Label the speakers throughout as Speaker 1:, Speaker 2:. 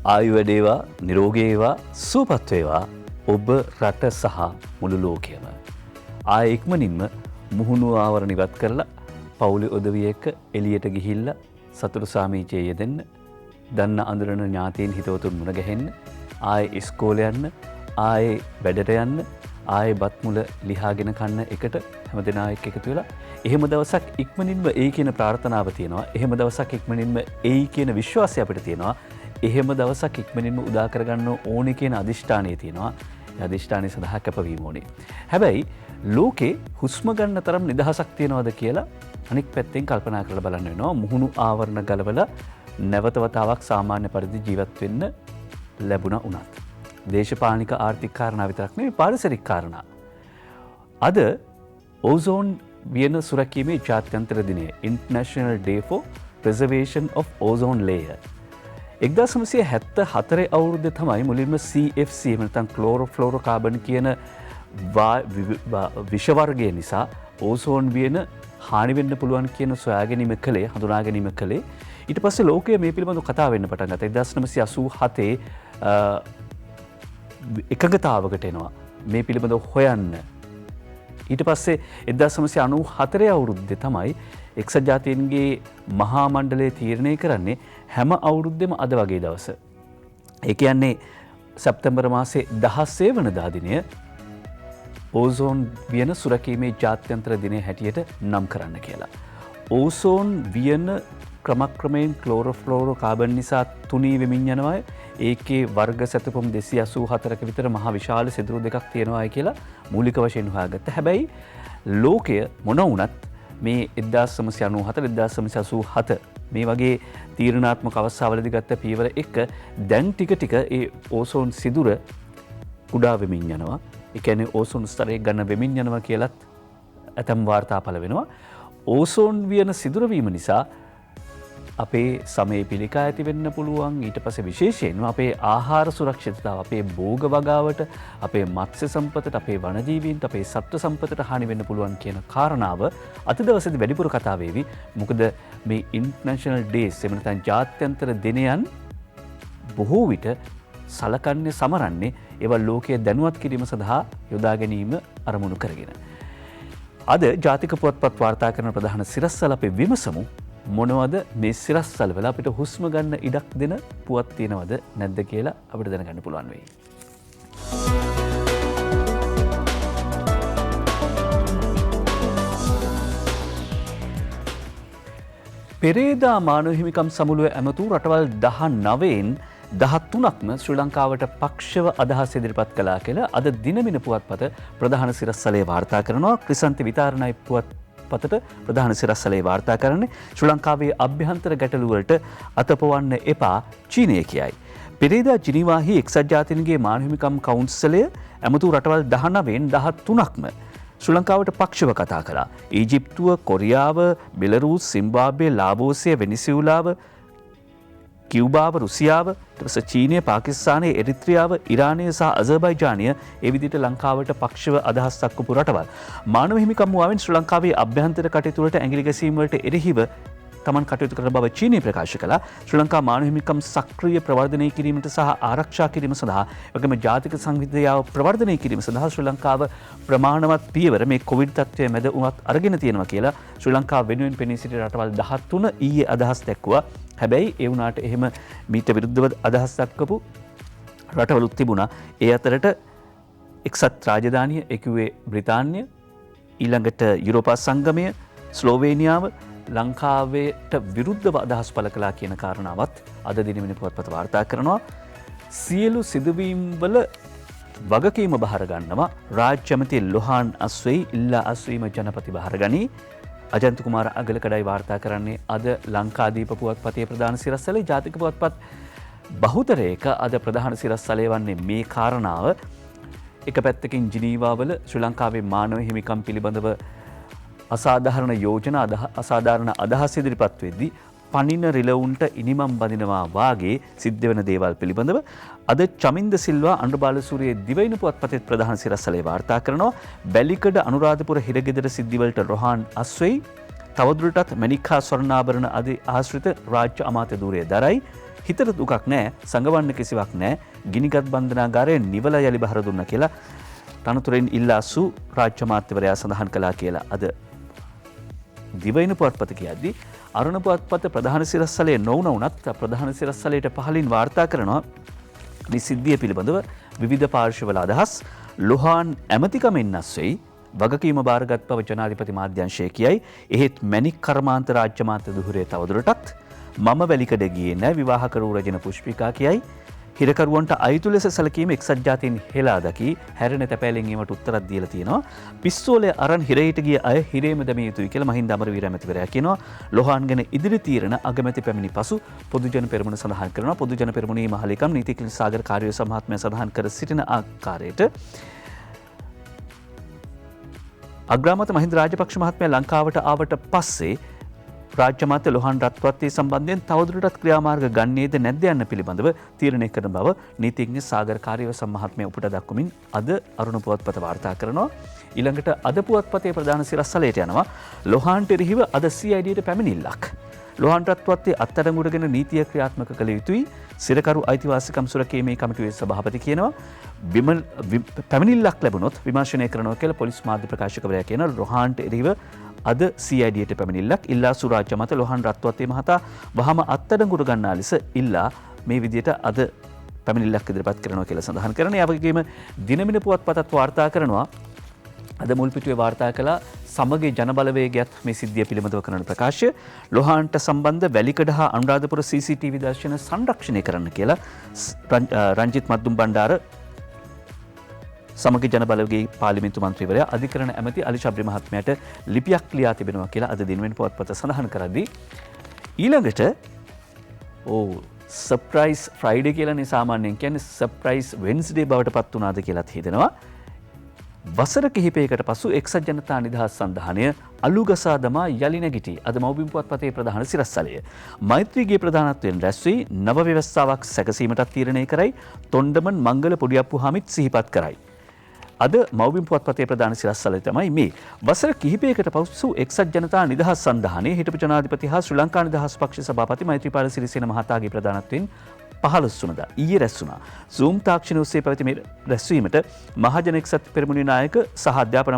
Speaker 1: ආයු වැඩේවා, නිරෝගී වේවා, සුවපත් වේවා ඔබ රට සහ මුළු ලෝකයම. ආය ඉක්මනින්ම මුහුණු ආවරණ ඉවත් කරලා පවුලේ උදවිය එක්ක එළියට ගිහිල්ලා සතුටු සාමීචයේ යෙදෙන්න, දන්න අඳුරන ඥාතීන් හිතවතුන් මුණ ගැහෙන්න, ආයේ ඉස්කෝලේ යන්න, ආයේ වැඩට යන්න, ආයේ බත් මුල ලිහාගෙන කන්න එකට හැමදෙනා එක්ක එකතු වෙලා එහෙම දවසක් ඉක්මනින්ම එයි කියන ප්‍රාර්ථනාව තියෙනවා. එහෙම දවසක් ඉක්මනින්ම එයි කියන විශ්වාසය අපිට තියෙනවා. එහෙම දවසක් ඉක්මනින්ම උදා කරගන්න ඕනේ කියන අදිෂ්ඨානය තියෙනවා. ඒ අදිෂ්ඨානය සඳහා කැපවීම ඕනේ. හැබැයි ලෝකේ හුස්ම ගන්න තරම් නිදහසක් තියනවද කියලා අනික් පැත්තෙන් කල්පනා කරලා බලන්න වෙනවා. මුහුණු ආවරණ ගලවලා නැවත වතාවක් සාමාන්‍ය පරිදි ජීවත් වෙන්න ලැබුණා උනත්. දේශපාලනික ආර්ථික කාරණා විතරක් නෙවෙයි පාරිසරික කාරණා. අද ඕසෝන් වියන සුරැකීමේ ජාත්‍යන්තර දිනය International Day for Preservation of Ozone Layer. 1974 අවුරුද්දේ තමයි මුලින්ම CFC එහෙම නැත්නම් ක්ලෝරෝෆ්ලෝරෝකාබන් කියන විෂ වර්ගය නිසා ඕසෝන් වියන හානි වෙන්න පුළුවන් කියන සොයා ගැනීම කළේ, හඳුනා ගැනීම කළේ. ඊට පස්සේ ලෝකයේ මේ පිළිබඳව කතා වෙන්න පටන් ගත්තා. 1987 එකඟතාවකට එනවා මේ පිළිබඳව හොයන්න. ඊට පස්සේ 1994 අවුරුද්දේ තමයි එක්සත් ජාතීන්ගේ මහා මණ්ඩලය තීරණය කරන්නේ හැම අවුරුද්දෙම අද වගේ දවස. ඒ කියන්නේ සැප්තැම්බර් මාසේ 16 වෙනිදා දිනය ඕසෝන් වියන සුරැකීමේ ජාත්‍යන්තර දිනය හැටියට නම් කරන්න කියලා. ඕසෝන් වියන ක්‍රමක්‍රමයෙන් ක්ලෝරෝෆ්ලෝරෝකාබන් නිසා තුනී වෙමින් යනවා. ඒකේ වර්ග සැතපුම් 284ක විතර මහ විශාල සිදුරු දෙකක් තියෙනවා කියලා මූලික වශයෙන් හොයාගත්තා. හැබැයි ලෝකය මොන වුණත් මේ 1997 මේ වගේ තීරණාත්මක අවස්ථාවලදී ගත්ත පියවර එක දැන් ටික ටික ඒ ඕසෝන් සිදුර කුඩා වෙමින් යනවා. ඒ කියන්නේ ඕසෝන් ස්තරය ගන්න වෙමින් යනවා කියලත් ඇතම් වාර්තා පළ වෙනවා. ඕසෝන් වියන සිදුර වීම නිසා අපේ සමේ පිළිකා ඇති වෙන්න පුළුවන්. ඊට පස්සේ විශේෂයෙන්ම අපේ ආහාර සුරක්ෂිතතාව, අපේ භෝග වගාවට, අපේ මත්ස්‍ය සම්පතට, අපේ වනජීවීන්ට, අපේ සත්ත්ව සම්පතට හානි වෙන්න පුළුවන් කියන කාරණාව අද දවසේදී වැඩිපුර කතා වේවි. මොකද මේ ඉන්ටර්නැෂනල් ඩේස් එහෙම නැත්නම් ජාත්‍යන්තර දිනයන් බොහෝ විට සලකන්නේ සමරන්නේ ඒවා ලෝකයේ දැනුවත් කිරීම සඳහා යොදා ගැනීම අරමුණු කරගෙන. අද ජාතික පුවත්පත් වාර්තා කරන ප්‍රධාන සිරස්වල අපි විමසමු මොනවද මේ සිරස්වල වල අපිට හුස්ම ගන්න ඉඩක් දෙන පුවත් තියෙනවද නැද්ද කියලා අපිට දැනගන්න පුළුවන් වෙයි. පෙරේදා මානව හිමිකම් සමුළුව ඇමතු රටවල් 19න් 13ක්ම ශ්‍රී ලංකාවට පක්ෂව අදහස් ඉදිරිපත් කළා කියලා අද දිනමින පුවත්පත ප්‍රධාන සිරස්වලේ වාර්තා කරනවා. ක්‍රිසන්ති විතාරණයි පුවත්පතට ප්‍රධාන සිරස්වලේ වාර්තා කරන්නේ ශ්‍රී ලංකාවේ අභ්‍යන්තර ගැටලු වලට අතපොවන්න එපා චීනය කියයි. පෙරේදා ජිනීවාහි එක්සත් ජාතීන්ගේ මානව හිමිකම් කවුන්සිලය ඇමතු රටවල් 19න් 13ක්ම ශ්‍රී ලංකාවට පක්ෂව කතා කළා. ඊජිප්තුව, කොරියාව, බෙලරුස්, සිම්බාබ්වේ, ලාබෝසය, වෙනිසුලාව, කියුබාව, රුසියාව, ඊට පස්සේ චීනය, පාකිස්තානය, එරිත්‍රියාව, ඉරානය සහ අසර්බයිජානය ඒ විදිහට ලංකාවට පක්ෂව අදහස් දක්වපු රටවල්. මානව හිමිකම් මුවාවෙන් ශ්‍රී ලංකාවේ අභ්‍යන්තර කටයුතු වලට ඇඟිලි ගැසීම් වලට එරෙහිව තමන් කටයුතු කරන බව චීනය ප්‍රකාශ කළා. ශ්‍රී ලංකා මානව හිමිකම් සක්‍රීය ප්‍රවර්ධනය කිරීමට සහ ආරක්ෂා කිරීම සඳහා වගේම ජාතික සංවිධානය ප්‍රවර්ධනය කිරීම සඳහා ශ්‍රී ලංකාව ප්‍රමාණවත් පියවර මේ කොවිඩ් තත්ත්වය මැද උනත් අරගෙන තියෙනවා කියලා ශ්‍රී ලංකාව වෙනුවෙන් පෙනී සිටි රටවල් 13 ඊයේ අදහස් දැක්වුවා. හැබැයි ඒ වුණාට එහෙම මීට විරුද්ධව අදහස් දක්වපු රටවලුත් තිබුණා. ඒ අතරට එක්සත් රාජධානිය, ඒකුවේ බ්‍රිතාන්‍ය, ඊළඟට යුරෝපා සංගමය, ස්ලෝවේනියාව ලංකාවට විරුද්ධව අදහස් පළ කළා කියන කාරණාවත් අද දිනමින පුවත්පත වාර්තා කරනවා. සියලු සිදුවීම් වල වගකීම බහර ගන්නවා රාජ්‍ය ඇමති ලොහාන් අස්වෙයි, ඉල්ලා අස්වීම ජනපති බහර ගනී. අජන්ත කුමාර අගලකඩයි වාර්තා කරන්නේ අද ලංකාදීප පුවත්පතේ ප්‍රධාන සිරස්වලේ. ජාතික පුවත්පත් බහුතරයක අද ප්‍රධාන සිරස්වලේ වන්නේ මේ කාරණාව. එක පැත්තකින් ජිනීවාවල ශ්‍රී ලංකාවේ මානව හිමිකම් පිළිබඳව අසාධාරණ යෝජනා අසාධාරණ අදහස් ඉදිරිපත් වෙද්දී පනින රිලවුන්ට ඉනිමම් බඳිනවා වාගේ සිද්ධ වෙන දේවල් පිළිබඳව අද චමින්ද සිල්වා අනුබාලසූරියේ දිවයින පුවත්පතේ ප්‍රධාන සිරස්වලේ වාර්තා කරනවා. බැලිකඩ අනුරාධපුර හිරගෙදර සිද්ධිවලට රොහාන් අස්වෙයි තවදුරටත් මැණික් හා ස්වර්ණාභරණ ආදී ආශ්‍රිත රාජ්‍ය අමාත්‍ය ධූරය දරයි. හිතට දුකක් නැහැ, සංගවන්න කිසිවක් නැහැ. ගිනිගත් බන්ධනාගාරයේ නිවල යලි බහර දුන්නා කියලා තනතුරෙන් ඉල්ලාසු රාජ්‍ය මාත්‍යවරයා සඳහන් කළා කියලා අද දිවයින පුවත්පත කියද්දී අරුණ පුවත්පත ප්‍රධාන සිරස්තලයේ නොවුනත් ප්‍රධාන සිරස්තලයට පහලින් වාර්තා කරනවා මේ සිද්ධිය පිළිබඳව විවිධ පාර්ශවවල අදහස්. ලොහාන් ඇමතිකමෙන් අස්වෙයි වගකීම බාරගත් බව ජනාධිපති මාධ්‍යංශය කියයි. එහෙත් මැණික් කර්මාන්ත රාජ්‍ය මාත්‍ය දුහුරේ තවදුරටත් මම වැලිකඩ ගියේ නැහැ විවාහක වූ රජන පුෂ්පිකා කියයි. හිරකරුවන්ට අයිතු ලෙස සැලකීම එක්සත් ජාතීන් හෙලා දකි හැරෙන තැපෑලෙන් ඒවට උත්තරක් දීලා තියෙනවා. පිස්සෝලේ අරන් හිරේට ගිය අය හිරේම දැමිය යුතුයි කියලා මහින්ද අමරවීර ඇමතිවරයා කියනවා. ලොහාන් ගැන ඉදිරි තීරණ අගමැති පැමිණි පසු පොදුජන පෙරමුණ සඳහන් කරනවා. පොදුජන පෙරමුණේ මහලේකම් නීතිඥ සාගර කාර්ය සමහත්මයා සඳහන් කර සිටින ආකාරයට අග්‍රාමාත්‍ය මහින්ද රාජපක්ෂ මහත්මයා ලංකාවට ආවට පස්සේ රාජ්‍ය මාත්‍ය ලොහාන් රත්වත්තේ සම්බන්ධයෙන් තවදුරටත් ක්‍රියාමාර්ග ගන්නේද නැද්ද යන්න පිළිබඳව තීරණය කරන බව නීතිඥ සාගර කාර්යවසම් මහත්මයා උපුට දක්වමින් අද අරුණ පුවත්පත වාර්තා කරනවා. ඊළඟට අද පුවත්පතේ ප්‍රධාන සිරස්තලයට යනවා ලොහාන්ට එරෙහිව අද CIDට පැමිණිල්ලක්. ලොහාන් රත්වත්තේ අත්අඩංගුවටගෙන නීතිය ක්‍රියාත්මක කළ යුතුයි. සිරකරු අයිතිවාසිකම් සුරකීමේ කමිටුවේ සභාපති කියනවා. පැමිණිල්ලක් ලැබුණොත් විමර්ශනය කරනවා කියලා පොලිස් මාධ්‍ය ප්‍රකාශකවරයා කියන ලොහාන්ට එරෙහිව අද CIDට පැමිණිල්ලක් ඉල්ලා සුරාජ්‍ය මත ලොහාන් රත්වත්තේ මහතා වහම අත්අඩංගුවට ගන්නා ලෙස ඉල්ලා මේ විදියට අද පැමිණිල්ලක් ඉදිරිපත් කරනවා කියලා සඳහන් කරනවා. ඒ වගේම දිනමින පුවත්පතත් වාර්තා කරනවා. අද මුල් පිටුවේ වාර්තා කළ සමගි ජනබලවේගයත් මේ සිද්ධිය පිළිබඳව කරන ප්‍රකාශය. ලොහාන්ට සම්බන්ධ වැලිකඩ හා අනුරාධපුර CCTV දර්ශන සංරක්ෂණය කරන්න කියලා රංජිත් මද්දුම් බණ්ඩාර සමගි ජනබලවේගයේ පාර්ලිමේන්තු මන්ත්‍රීවරයා අධිකරණ ඇමති අලි ශබ්‍රි මහත්මයාට ලිපියක් ලියා තිබෙනවා කියලා අද දිනවෙන පුවත්පත සඳහන් කරද්දී ඊළඟට සර්ප්‍රයිස් ෆ්‍රයිඩේ කියලානේ සාමාන්‍යයෙන් කියන්නේ සර්ප්‍රයිස් වෙන්ස්ඩේ බවට පත් වුණාද කියලාත් හිතෙනවා. වසර කිහිපයකට පසු එක්සත් ජනතා නිදහස් සන්ධානය අලුගසා දමා යලි නැගිටි. අද මව්බිම් පුවත්පතේ ප්‍රධාන සිරස්තලය. මෛත්‍රීගේ ප්‍රධානත්වයෙන් රැස් වී නව ව්‍යවස්ථාවක් සැකසීමටත් තීරණය කරයි. තොණ්ඩමන් මංගල පොඩියප්පු හාමිත් සිහිපත් කරයි. අද මව්බිම් පුවත්පතේ ප්‍රධාන සිරස්තලය තමයි මේ. වසර කිහිපයකට පසු එක්සත් ජනතා නිදහස් සන්ධානයේ හිටපු ජනාධිපති හා ශ්‍රී ලංකා නිදහස් පක්ෂ සභාපති මෛත්‍රීපාල සිරිසේන මහතාගේ ප්‍රධානත්වයෙන් 15 වනදා ඊයේ රැස් වුණා. Zoom තාක්ෂණය ඔස්සේ පැවති මේ රැස්වීමට මහජන එක්සත් පෙරමුණේ නායක සහ අධ්‍යාපන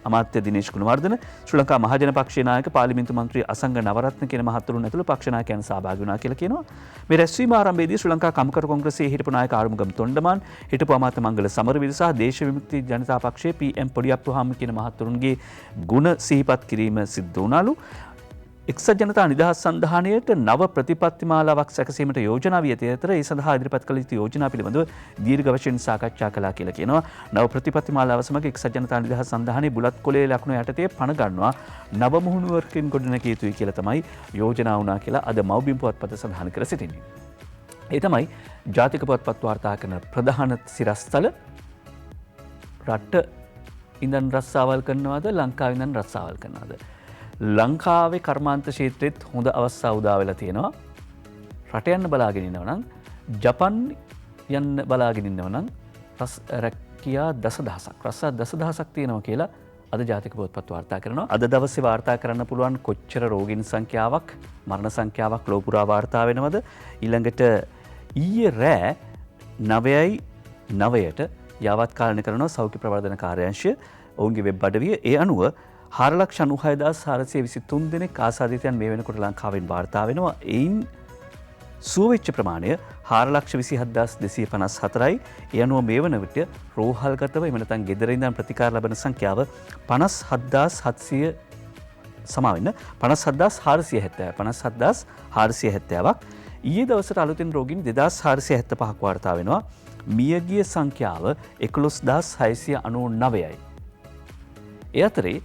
Speaker 1: අමාත්‍ය දිනේෂ් ගුණවර්ධන, ශ්‍රී ලංකා මහජන පක්ෂයේ නායක පාර්ලිමේන්තු මන්ත්‍රී අසංග නවරත්න කියන මහතුරුන් ඇතුළු පක්ෂ නායකයන් සහභාගී වුණා කියලා කියනවා. මේ රැස්වීම ආරම්භයේදී ශ්‍රී ලංකා කම්කරු කොංග්‍රසයේ හිටපු නායක ආරුමුගම් තොණ්ඩමාන්, හිටපු අමාත්‍ය මංගල සමරවීර සහ දේශ විමුක්ති ජනතා පක්ෂයේ PM පොඩියප්පුහාම කියන මහතුරුන්ගේ ගුණ සිහිපත් කිරීම සිද්ධ වුණාලු. එක්සත් ජනතා නිදහස් සන්ධානයට නව ප්‍රතිපත්තිමාලාවක් සැකසීමට යෝජනා වී ඇති අතර ඒ සඳහා ඉදිරිපත් කළ යුතු යෝජනා පිළිබඳව දීර්ඝ වශයෙන් සාකච්ඡා කළා කියලා කියනවා. නව ප්‍රතිපත්තිමාලාව සමග එක්සත් ජනතා නිදහස් සන්ධානයේ බුලත් කොළයේ ලකුණු යටතේ පණ ගන්නවා නව මුහුණුවරකින් ගොඩනැගිය යුතුයි කියලා තමයි යෝජනා වුණා කියලා අද මව්බිම් පුවත්පත සඳහන් කර සිටින්නේ. ඒ තමයි ජාතික පුවත්පත් වාර්තා කරන ප්‍රධාන සිරස්තල. රට ඉඳන් රස්සාවල් කරනවාද ලංකාවේ ඉඳන් රස්සාවල් කරනවාද? ලංකාවේ කර්මාන්ත ක්ෂේත්‍රෙත් හොඳ අවස්ථා උදා වෙලා තියෙනවා. රට යන්න බලාගෙන ඉන්නවා නම් ජපන් යන්න බලාගෙන ඉන්නවා නම් රැකියා දසදහසක් රස්සා දසදහසක් තියෙනවා කියලා අද ජාතික පුවත්පත් වාර්තා කරනවා. අද දවසේ වාර්තා කරන්න පුළුවන් කොච්චර රෝගීන් සංඛ්‍යාවක් මරණ සංඛ්‍යාවක් ලෝ පුරා වාර්තා වෙනවද? ඊළඟට ඊයේ රෑ 9:09ට යාවත් කාලන කරනවා සෞඛ්‍ය ප්‍රවර්ධන කාර්යාංශය ඔවුන්ගේ වෙබ් අඩවිය. ඒ අනුව 4,96,423 දෙනෙක් ආසාදිතයන් මේ වෙනකොට ලංකාවෙන් වාර්තා වෙනවා. එයින් සුවවෙච්ච ප්‍රමාණය 4,27,254යි. ඒ අනුව මේ වන විට රෝහල්ගතව එහෙම නැත්නම් ගෙදර ඉඳන් ප්‍රතිකාර ලබන සංඛ්‍යාව 57,700 සමාවෙන්න 57,470ක්. ඊයේ දවසට අලුතෙන් රෝගීන් 2,475ක් වාර්තා වෙනවා. මියගිය සංඛ්‍යාව 11,699යි. ඒ අතරේ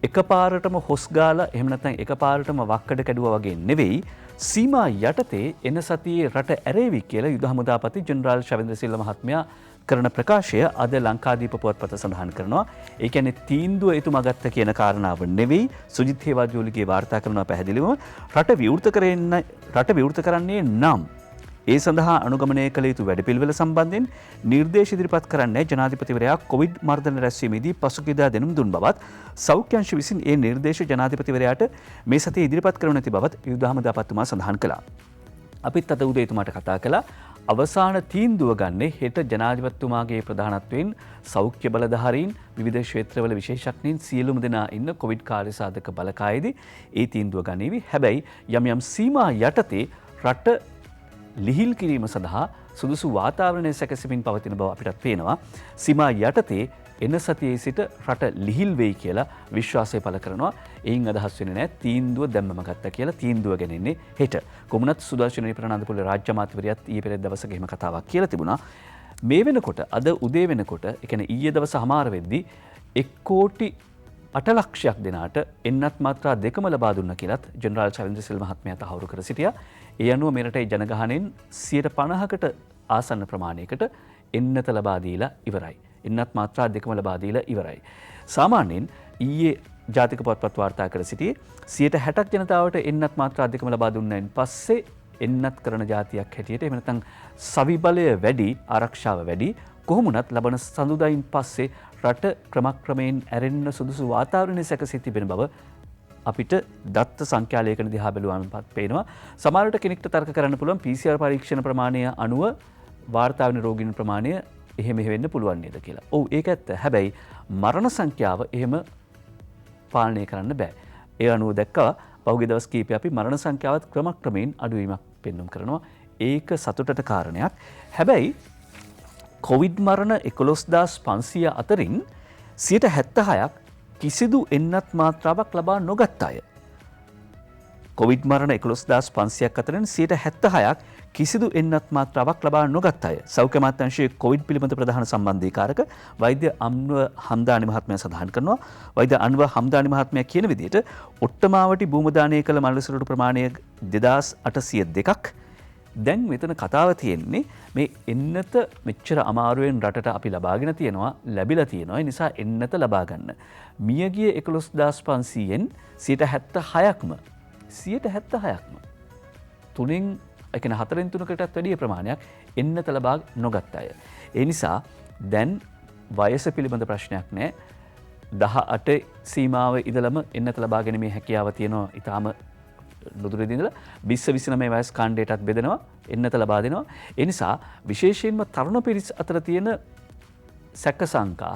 Speaker 1: එකපාරටම හොස් ගාලා එහෙම නැත්නම් එකපාරටම වක්කඩ කැඩුවා වගේ නෙවෙයි සීමා යටතේ එන සතියේ රට ඇරේවි කියලා යුද හමුදාපති ජෙනරාල් ශවේන්ද්‍ර සිල්වා මහත්මයා කරන ප්‍රකාශය අද ලංකාදීප පුවත්පත සඳහන් කරනවා. ඒ කියන්නේ තීන්දුව එතුමා ගත්ත කියන කාරණාව නෙවෙයි සුජිත් හේවාජෝලිගේ වාර්තා කරනවා පැහැදිලිවම රට විවෘත කරන්නේ නම් ඒ සඳහා අනුගමනය කළ යුතු වැඩපිළිවෙල සම්බන්ධයෙන් නිර්දේශ ඉදිරිපත් කරන්නේ ජනාධිපතිවරයා කොවිඩ් මර්ධන රැස්වීමේදී පසුගියදා දෙනුම් දුන් බවත් සෞඛ්‍ය අංශ විසින් ඒ නිර්දේශ ජනාධිපතිවරයාට මේ සතියේ ඉදිරිපත් කරනු නැති බවත් යුද හමුදාපතිතුමා සඳහන් කළා. අපිත් අද උදේ එතුමාට කතා කළා අවසාන තීන්දුව ගන්නේ හෙට ජනාධිපතිතුමාගේ ප්‍රධානත්වයෙන් සෞඛ්‍ය බලධාරීන් විවිධ ක්ෂේත්‍රවල විශේෂඥයින් සියලුම දෙනා ඉන්න කොවිඩ් කාර්යසාධක බලකායේදී ඒ තීන්දුව ගනීවි. හැබැයි යම් යම් සීමා යටතේ රට ලිහිල් කිරීම සඳහා සුදුසු වාතාවරණය සැකසෙමින් පවතින බව අපිටත් පේනවා. සීමා යටතේ එන සතියේ සිට රට ලිහිල් වෙයි කියලා විශ්වාසය පළ කරනවා. එයින් අදහස් වෙන්නේ නැහැ තීන්දුව දැම්මම ගත්තා කියලා. තීන්දුව ගැනෙන්නේ හෙට. කොමුණත් සුදර්ශන ප්‍රනාන්දුපුර රාජ්‍ය අමාත්‍යවරියත් ඊයේ පෙරේද දවසක එහෙම කතාවක් කියලා තිබුණා. මේ වෙනකොට අද උදේ වෙනකොට ඒ කියන්නේ ඊයේ දවස හමාර වෙද්දී 1,08,00,000ක් දෙනාට එන්නත් මාත්‍රා 2ම ලබා දුන්නා කියලත් ජෙනරාල් චවින්ද්‍රසිල් මහත්මයා තහවුරු කර සිටියා. ඒ අනුව මේ රටේ ජනගහනයෙන් 50%කට ආසන්න ප්‍රමාණයකට එන්නත ලබා දීලා ඉවරයි. එන්නත් මාත්‍රා 2ම ලබා දීලා ඉවරයි. සාමාන්‍යයෙන් ඊයේ ජාතික පොත්පත් වාර්තා කර සිටියේ 60% ජනතාවට එන්නත් මාත්‍රා 2ම ලබා දුන්නායින් පස්සේ එන්නත් කරන ජාතියක් හැටියට එහෙම නැත්නම් සවි බලය වැඩි ආරක්ෂාව වැඩි කොහොමුණත් ලබන සඳුදායින් පස්සේ රට ක්‍රමක්‍රමයෙන් ඇරෙන්න සුදුසු වාතාවරණය සැකසී තිබෙන බව අපිට දත්ත සංඛ්‍යාලයකන දිහා බැලුවාම පේනවා. සමහරවිට කෙනෙක්ට තර්ක කරන්න පුළුවන් PCR පරීක්ෂණ ප්‍රමාණය අනුව වාර්තා වෙන රෝගීන් ප්‍රමාණය එහෙම වෙන්න පුළුවන් නේද කියලා. ඔව් ඒක ඇත්ත. හැබැයි මරණ සංඛ්‍යාව එහෙම පාලනය කරන්න බෑ. ඒ අනුව දැක්කා පහුගිය දවස් කීපය අපි මරණ සංඛ්‍යාවත් ක්‍රමක්‍රමයෙන් අඩුවීමක් පෙන්වුම් කරනවා. ඒක සතුටට කාරණයක්. හැබැයි කොවිඩ් මරණ 11,500 අතරින් 76ක් කිසිදු එන්නත් මාත්‍රාවක් ලබා නොගත් අය. කොවිඩ් මරණ 11,500ක් අතරින් 76ක් කිසිදු එන්නත් මාත්‍රාවක් ලබා නොගත් අය. සෞඛ්‍ය අමාත්‍යාංශයේ කොවිඩ් පිළිබඳ ප්‍රධාන සම්බන්ධීකාරක වෛද්‍ය අන්ව හම්දානි මහත්මයා සඳහන් කරනවා. වෛද්‍ය අන්ව හම්දානි මහත්මයා කියන විදිහට ඔට්ටමාවටි භූමදානය කළ මල්ලසිරුට ප්‍රමාණය 2,802ක්. දැන් මෙතන කතාව තියෙන්නේ මේ එන්නත මෙච්චර අමාරුවෙන් රටට අපි ලබාගෙන තියෙනවා ලැබිලා තියෙනවා. ඒ නිසා එන්නත ලබා ගන්න. මියගිය 11,500න් 76%ක්ම 76%ක්ම තුනෙන් එකන 4/3කටත් වැඩිය ප්‍රමාණයක් එන්නත ලබා නොගත් අය. ඒ නිසා දැන් වයස පිළිබඳ ප්‍රශ්නයක් නැහැ. 18 සීමාව ඉඳලම එන්නත ලබා ගැනීමේ හැකියාව තියෙනවා. ඊටාම නුදුරේදී ඉඳලා 20-29 වයස් කාණ්ඩයටත් බෙදෙනවා එන්නත ලබා දෙනවා. ඒ නිසා විශේෂයෙන්ම තරුණ පිරිස් අතර තියෙන සැක සංකා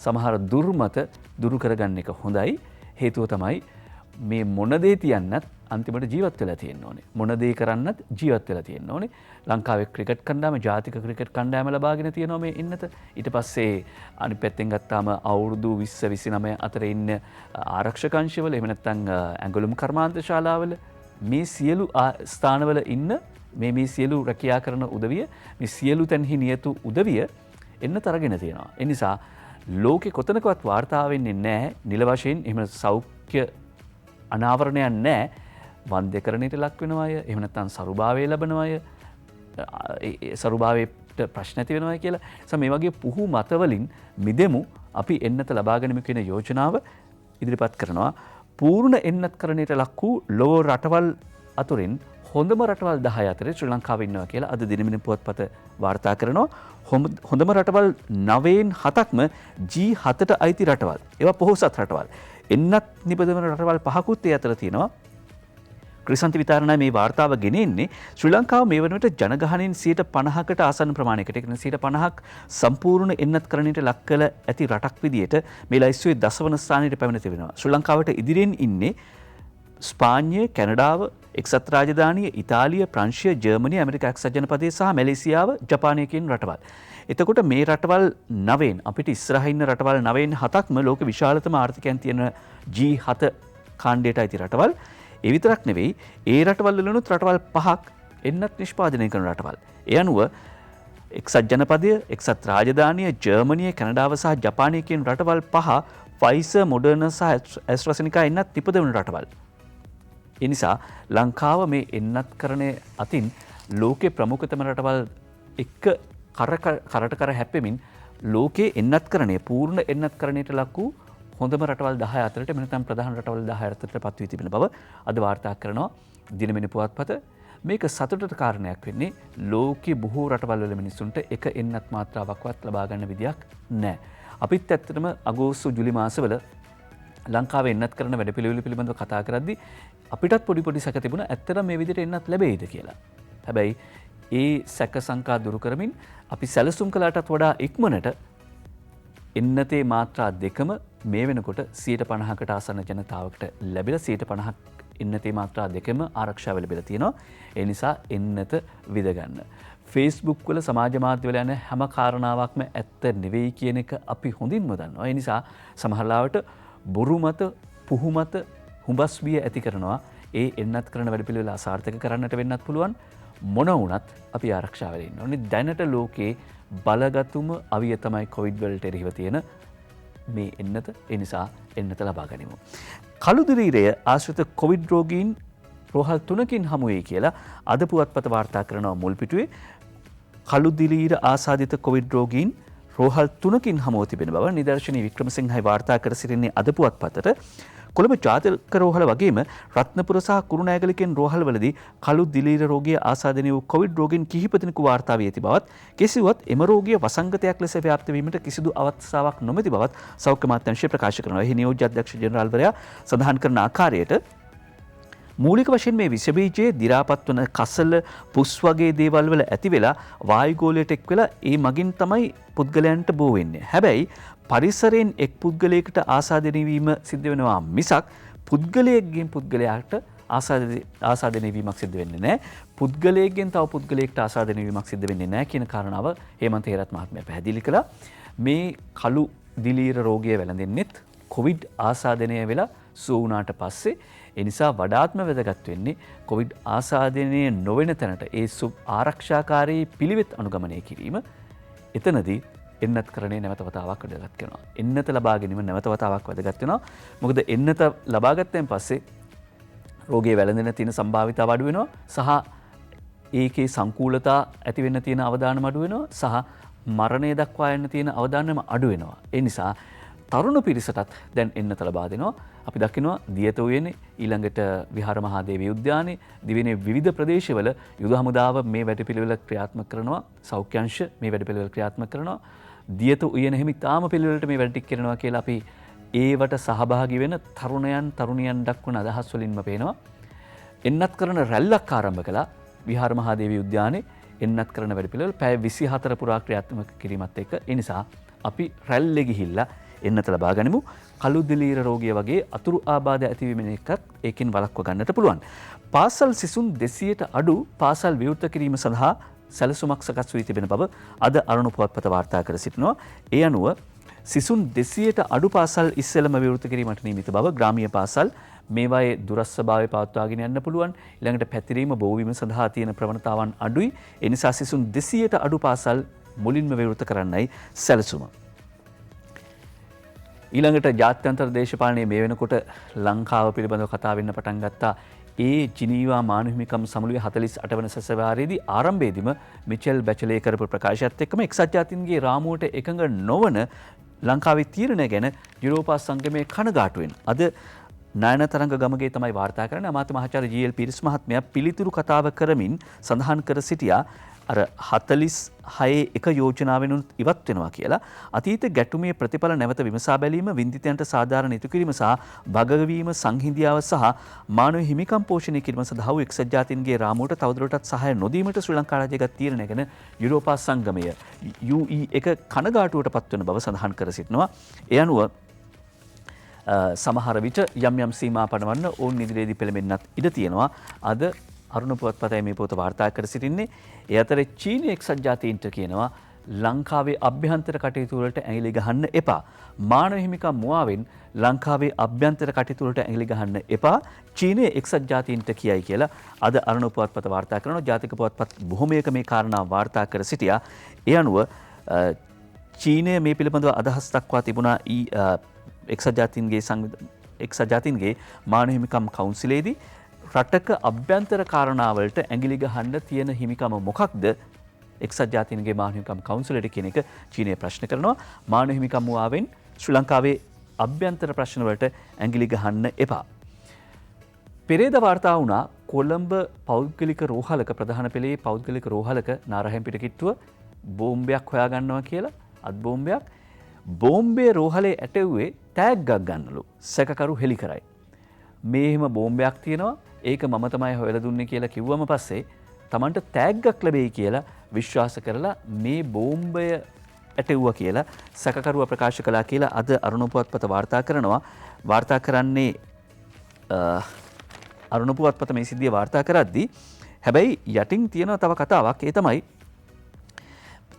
Speaker 1: සමහර දුර්මත දුරු කරගන්න එක හොඳයි. හේතුව තමයි මේ මොන දේ තියන්නත් අන්තිමට ජීවත් වෙලා තියෙන්න ඕනේ. මොන දේ කරන්නත් ජීවත් වෙලා තියෙන්න ඕනේ. ලංකාවේ ක්‍රිකට් කණ්ඩායම ජාතික ක්‍රිකට් කණ්ඩායම ලබාගෙන තියෙනවා මේ එන්නත. ඊට පස්සේ අනිත් පැත්තෙන් ගත්තාම අවුරුදු 20-29 අතර ඉන්න ආරක්ෂක අංශවල එහෙම නැත්නම් ඇඟලුම් කර්මාන්ත ශාලාවල මේ සියලු ස්ථානවල ඉන්න මේ සියලු රැකියා කරන උදවිය මේ සියලු තැන්හි නියතු උදවිය එන්නත අරගෙන තියෙනවා. ඒ නිසා ලෝකෙ කොතනකවත් වාර්තා වෙන්නේ නැහැ නිල වශයෙන් එහෙම සෞඛ්‍ය අනාවරණයක් නැහැ. වන්දකරණයට ලක් වෙන අය එහෙම නැත්නම් සරුභාවය ලැබෙන අය සරුභාවයට ප්‍රශ්න ඇති වෙනවා කියලා. මේ වගේ පුහු මතවලින් මිදෙමු අපි එන්නත ලබා ගැනීම කියන යෝජනාව ඉදිරිපත් කරනවා. පූර්ණ එන්නත්කරණයට ලක් වූ ලොව රටවල් අතුරින් හොඳම රටවල් 10 අතරේ ශ්‍රී ලංකාව ඉන්නවා කියලා අද දිනමින පුවත්පත වාර්තා කරනවා. හොඳම රටවල් 9න් 7ක්ම G7ට අයිති රටවල්. ඒවා පොහොසත් රටවල්. එන්නත් නිපදවන රටවල් 5කුත් ඒ අතර තියෙනවා. ක්‍රිසන්ති විතාරණය මේ වාර්තාව ගෙනෙන්නේ ශ්‍රී ලංකාව මේ වන විට ජනගහනයෙන් 50%කට ආසන්න ප්‍රමාණයකට ඒ කියන්නේ 50%ක් සම්පූර්ණ එන්නත්කරණයට ලක් කළ ඇති රටක් විදියට මේ ලයිස්තුවේ දසවන ස්ථානයට පැමිණ තිබෙනවා. ශ්‍රී ලංකාවට ඉදිරියෙන් ඉන්නේ ස්පාඤ්ඤය, කැනඩාව, එක්සත් රාජධානිය, ඉතාලිය, ප්‍රංශය, ජර්මනිය, ඇමරිකා එක්සත් ජනපදය සහ මැලේසියාව, ජපානය කියන රටවල්. එතකොට මේ රටවල් 9න් අපිට ඉස්සරහින් ඉන්න රටවල් 9න් 7ක්ම ලෝක විශාලතම ආර්ථිකයන් තියෙන G7 කාණ්ඩයට අයිති රටවල්. ඒ විතරක් නෙවෙයි ඒ රටවල් වලුණුත් රටවල් 5ක් එන්නත් නිෂ්පාදනය කරන රටවල්. ඒ අනුව එක්සත් ජනපදය, එක්සත් රාජධානිය, ජර්මනිය, කැනඩාව සහ ජපානය කියන රටවල් 5 ෆයිසර්, මොඩර්නා සහ ඇස්ට්‍රාසෙනිකා එන්නත් නිපදවන රටවල්. ඒ නිසා ලංකාව මේ එන්නත්කරණය අතින් ලෝකේ ප්‍රමුඛතම රටවල් එක්ක කරට කර හැප්පෙමින් ලෝකයේ එන්නත්කරණය පූර්ණ එන්නත්කරණයට ලක් වූ හොඳම රටවල් 10 අතරට මෙතන ප්‍රධාන රටවල් 10 අතරට පත් වී තිබෙන බව අද වාර්තා කරනවා දිනමින පුවත්පත. මේක සතුටට කාරණයක් වෙන්නේ ලෝකයේ බොහෝ රටවල් වල මිනිස්සුන්ට එක එන්නත් මාත්‍රාවක්වත් ලබා ගන්න විදියක් නැහැ. අපිත් ඇත්තටම අගෝස්තු ජූලි මාසවල ලංකාවේ එන්නත් කරන වැඩපිළිවෙල පිළිබඳව කතා කරද්දී අපිටත් පොඩි සැක තිබුණා ඇත්තටම මේ විදිහට එන්නත් ලැබෙයිද කියලා. හැබැයි ඒ සැක සංකා දුරු කරමින් අපි සැලසුම් කළාටත් වඩා ඉක්මනට එන්නතේ මාත්‍රා දෙකම මේ වෙනකොට 50%කට ආසන්න ජනතාවකට ලැබිලා 50%ක් එන්නතේ මාත්‍රා දෙකම ආරක්ෂාව ලැබිලා තියෙනවා. ඒ නිසා එන්නත විදගන්න. Facebook වල සමාජ මාධ්‍ය වල යන හැම කාරණාවක්ම ඇත්ත නෙවෙයි කියන එක අපි හොඳින්ම දන්නවා. ඒ නිසා සමහරවිට බොරු මත, පුහු මත හුඹස් බිය ඇති කරනවා. ඒ එන්නත් කරන වැඩපිළිවෙල අසාර්ථක කරන්නට වෙන්නත් පුළුවන්. මොන වුණත් අපි ආරක්ෂා වෙලා ඉන්න ඕනේ. දැනට ලෝකේ බලගතුම අවිය තමයි කොවිඩ් වලට එරෙහිව තියෙන මේ එන්නත. ඒ නිසා එන්නත ලබා ගනිමු. කළුදිරීරය ආශ්‍රිත කොවිඩ් රෝගීන් රෝහල් 3කින් හමු වෙයි කියලා අද පුවත්පත වාර්තා කරනවා මුල් පිටුවේ. කළුදිරීර ආසාදිත කොවිඩ් රෝගීන් රෝහල් 3කින් හමුව තිබෙන බව නිදර්ශනී වික්‍රමසිංහයි වාර්තා කර සිටින්නේ අද පුවත්පතට. කොළඹ ජාතික රෝහල වගේම රත්නපුර සහ කුරුණෑගල රෝහල්වලදී කළු දිලීර රෝගය ආසාදනය වූ කොවිඩ් රෝගීන් කිහිප දෙනෙකු වාර්තා වී ඇති බවත් කෙසේවත් එම රෝගය වසංගතයක් ලෙස ව්‍යාප්ත වීමට කිසිදු අවස්ථාවක් නොමැති බවත් සෞඛ්‍ය අමාත්‍යාංශය ප්‍රකාශ කරනවා. එහි නියෝජ්‍ය අධ්‍යක්ෂ ජෙනරාල්වරයා සඳහන් කරන ආකාරයට මූලික වශයෙන් මේ විෂ බීජයේ දි รา පත් වන කසල පුස් වගේ දේවල් වල ඇති වෙලා වායුගෝලයට එක් වෙලා ඒ මගින් තමයි පුද්ගලයන්ට බෝ වෙන්නේ. හැබැයි පරිසරයෙන් එක් පුද්ගලයකට ආසාදනය වීම සිද්ධ වෙනවා මිසක් පුද්ගලයෙක්ගෙන් පුද්ගලයාට ආසාදනය වීමක් සිද්ධ වෙන්නේ නැහැ. පුද්ගලයෙක්ගෙන් තව පුද්ගලයෙක්ට ආසාදනය වීමක් සිද්ධ වෙන්නේ නැහැ කියන කාරණාව හේමන්ත හේරත් මහත්මයා පැහැදිලි කළා. මේ කළු දිලීර රෝගය වැළඳෙන්නෙත් කොවිඩ් ආසාදනය වෙලා සුව වුණාට පස්සේ. ඒ නිසා වඩාත්ම වැදගත් වෙන්නේ කොවිඩ් ආසාදනය නොවන තැනට ඒ ආරක්ෂාකාරී පිළිවෙත් අනුගමනය කිරීම. එතනදී එන්නත් කරණේ නැවත වතාවක් වැදගත් වෙනවා. එන්නත ලබා ගැනීම නැවත වතාවක් වැදගත් වෙනවා. මොකද එන්නත ලබා ගත්තෙන් පස්සේ රෝගයේ වැළඳෙන තියෙන සම්භාවිතාව අඩු වෙනවා සහ ඒකේ සංකූලතා ඇති වෙන්න තියෙන අවදානම අඩු වෙනවා සහ මරණය දක්වා යන්න තියෙන අවදානම අඩු වෙනවා. ඒ නිසා තරුණ පිරිසටත් දැන් එන්නත ලබා දෙනවා. අපි දකිනවා දියත උයනේ ඊළඟට විහාර මහාදේවී උද්‍යානයේ දිවයිනේ විවිධ ප්‍රදේශවල යුද හමුදාව මේ වැඩපිළිවෙල ක්‍රියාත්මක කරනවා. සෞඛ්‍ය අංශ මේ වැඩපිළිවෙල ක්‍රියාත්මක කරනවා. දියත උයන හිමි තාම පිළිවෙලට මේ වැඩ ටික කරනවා කියලා අපි ඒවට සහභාගී වෙන තරුණියන් දක්වන අදහස් වලින්ම පේනවා. එන්නත් කරන රැල්ලක් ආරම්භ කළා විහාර මහාදේවී උද්‍යානයේ එන්නත් කරන වැඩපිළිවෙල පැය 24 පුරා ක්‍රියාත්මක කිරීමත් එක්ක ඒ නිසා අපි රැල්ලේ ගිහිල්ලා එන්නත ලබා ගනිමු. කළු දිලීර රෝගය වගේ අතුරු ආබාධ ඇතිවීමෙන් එකත් ඒකෙන් වළක්ව ගන්නට පුළුවන්. පාසල් සිසුන් 200ට අඩු පාසල් විවෘත කිරීම සඳහා සැලසුමක් සකස් වී තිබෙන බව අද අරුණ පුවත්පත වාර්තා කර සිටිනවා. ඒ අනුව සිසුන් 200ට අඩු පාසල් ඉස්සෙල්ලම විවෘත කිරීමට නියමිත බව ග්‍රාමීය පාසල් මේවායේ දුරස්වභාවය පවත්වාගෙන යන්න පුළුවන්. ඊළඟට පැතිරීම බෝවීම සඳහා තියෙන ප්‍රවණතාවන් අඩුයි. ඒ නිසා සිසුන් 200ට අඩු පාසල් මුලින්ම විවෘත කරන්නයි සැලසුම. ඊළඟට ජාත්‍යන්තර දේශපාලනයේ මේ වෙනකොට ලංකාව පිළිබඳව කතා වෙන්න පටන් ගත්තා. ඒ ජිනීවා මානව හිමිකම් සමුළුවේ 48 වන සැසවාරයේදී ආරම්භයේදීම මිචෙල් බැචලේ කරපු ප්‍රකාශයත් එක්කම එක්සත් ජාතීන්ගේ රාමුවට එකඟ නොවන ලංකාවේ තීරණය ගැන යුරෝපා සංගමයේ කනගාටුවෙන් අද නයන තරංග ගමගේ තමයි වාර්තා කරන්නේ. අමාත්‍ය මහාචාර්ය ජී.එල්. පීරිස් මහත්මයා පිළිතුරු කතාව කරමින් සඳහන් කර සිටියා අර 46 එක යෝජනාවෙනුත් ඉවත් වෙනවා කියලා. අතීත ගැටුමේ ප්‍රතිඵල නැවත විමසා බැලීම, වින්දිතයන්ට සාධාරණ ඉටු කිරීම සහ වගවීම, සංහිඳියාව සහ මානව හිමිකම් පෝෂණය කිරීම සඳහා වූ එක්සත් ජාතීන්ගේ රාමුවට තවදුරටත් සහාය නොදීමට ශ්‍රී ලංකා රජයගත් තීරණය ගැන යුරෝපා සංගමය UE එක කනගාටුවට පත්වන බව සඳහන් කර සිටිනවා. ඒ අනුව සමහර විට යම් සීමා පනවන්න ඔවුන් ඉදිරියේදී පෙළඹෙන්නත් ඉඩ තියෙනවා. අද අරුණ පුවත්පතයි මේ පොත වාර්තා කර සිටින්නේ. ඒ අතර චීනයේ එක්සත් ජාතීන්ට කියනවා ලංකාවේ අභ්‍යන්තර කටයුතු වලට ඇඟිලි ගහන්න එපා. මානව හිමිකම් මුවාවෙන් ලංකාවේ අභ්‍යන්තර කටයුතු වලට ඇඟිලි ගහන්න එපා. චීනයේ එක්සත් ජාතීන්ට කියයි කියලා අද අරුණ පුවත්පත වාර්තා කරනවා. ජාතික පුවත්පත් බොහොමයක මේ කාරණා වාර්තා කර සිටියා. ඒ අනුව චීනය මේ පිළිබඳව අදහස් දක්වා තිබුණා එක්සත් ජාතීන්ගේ මානව හිමිකම් කවුන්සිලේදී රටක අභ්‍යන්තර කාරණාවලට ඇඟිලි ගහන්න තියෙන හිමිකම මොකක්ද? එක්සත් ජාතීන්ගේ මානව හිමිකම් කවුන්සිලයට කියන එක චීනය ප්‍රශ්න කරනවා. මානව හිමිකම් මුවාවෙන් ශ්‍රී ලංකාවේ අභ්‍යන්තර ප්‍රශ්න වලට ඇඟිලි ගහන්න එපා. පෙරේද වාර්තා වුණා කොළඹ පෞද්ගලික රෝහලක ප්‍රධාන පෙළේ පෞද්ගලික රෝහලක නාරහෙම්පිට කිට්ටුව බෝම්බයක් හොයාගන්නවා කියලා. අත් බෝම්බයක් බෝම්බේ රෝහලේ ඇටෙව්වේ තෑග්ගක් ගන්නලු සැකකරු හෙළි කරයි. මේ එහෙම බෝම්බයක් තියෙනවා ඒක මම තමයි හොයලා දුන්නේ කියලා කිව්වම පස්සේ තමන්ට තෑග්ගක් ලැබෙයි කියලා විශ්වාස කරලා මේ බෝම්බය ඇටෙව්වා කියලා සැකකරුවා ප්‍රකාශ කළා කියලා අද අරුණ පුවත්පත වාර්තා කරනවා. වාර්තා කරන්නේ අරුණ පුවත්පත මේ සිද්ධිය වාර්තා කරද්දී හැබැයි යටින් තියෙන තව කතාවක්. ඒ තමයි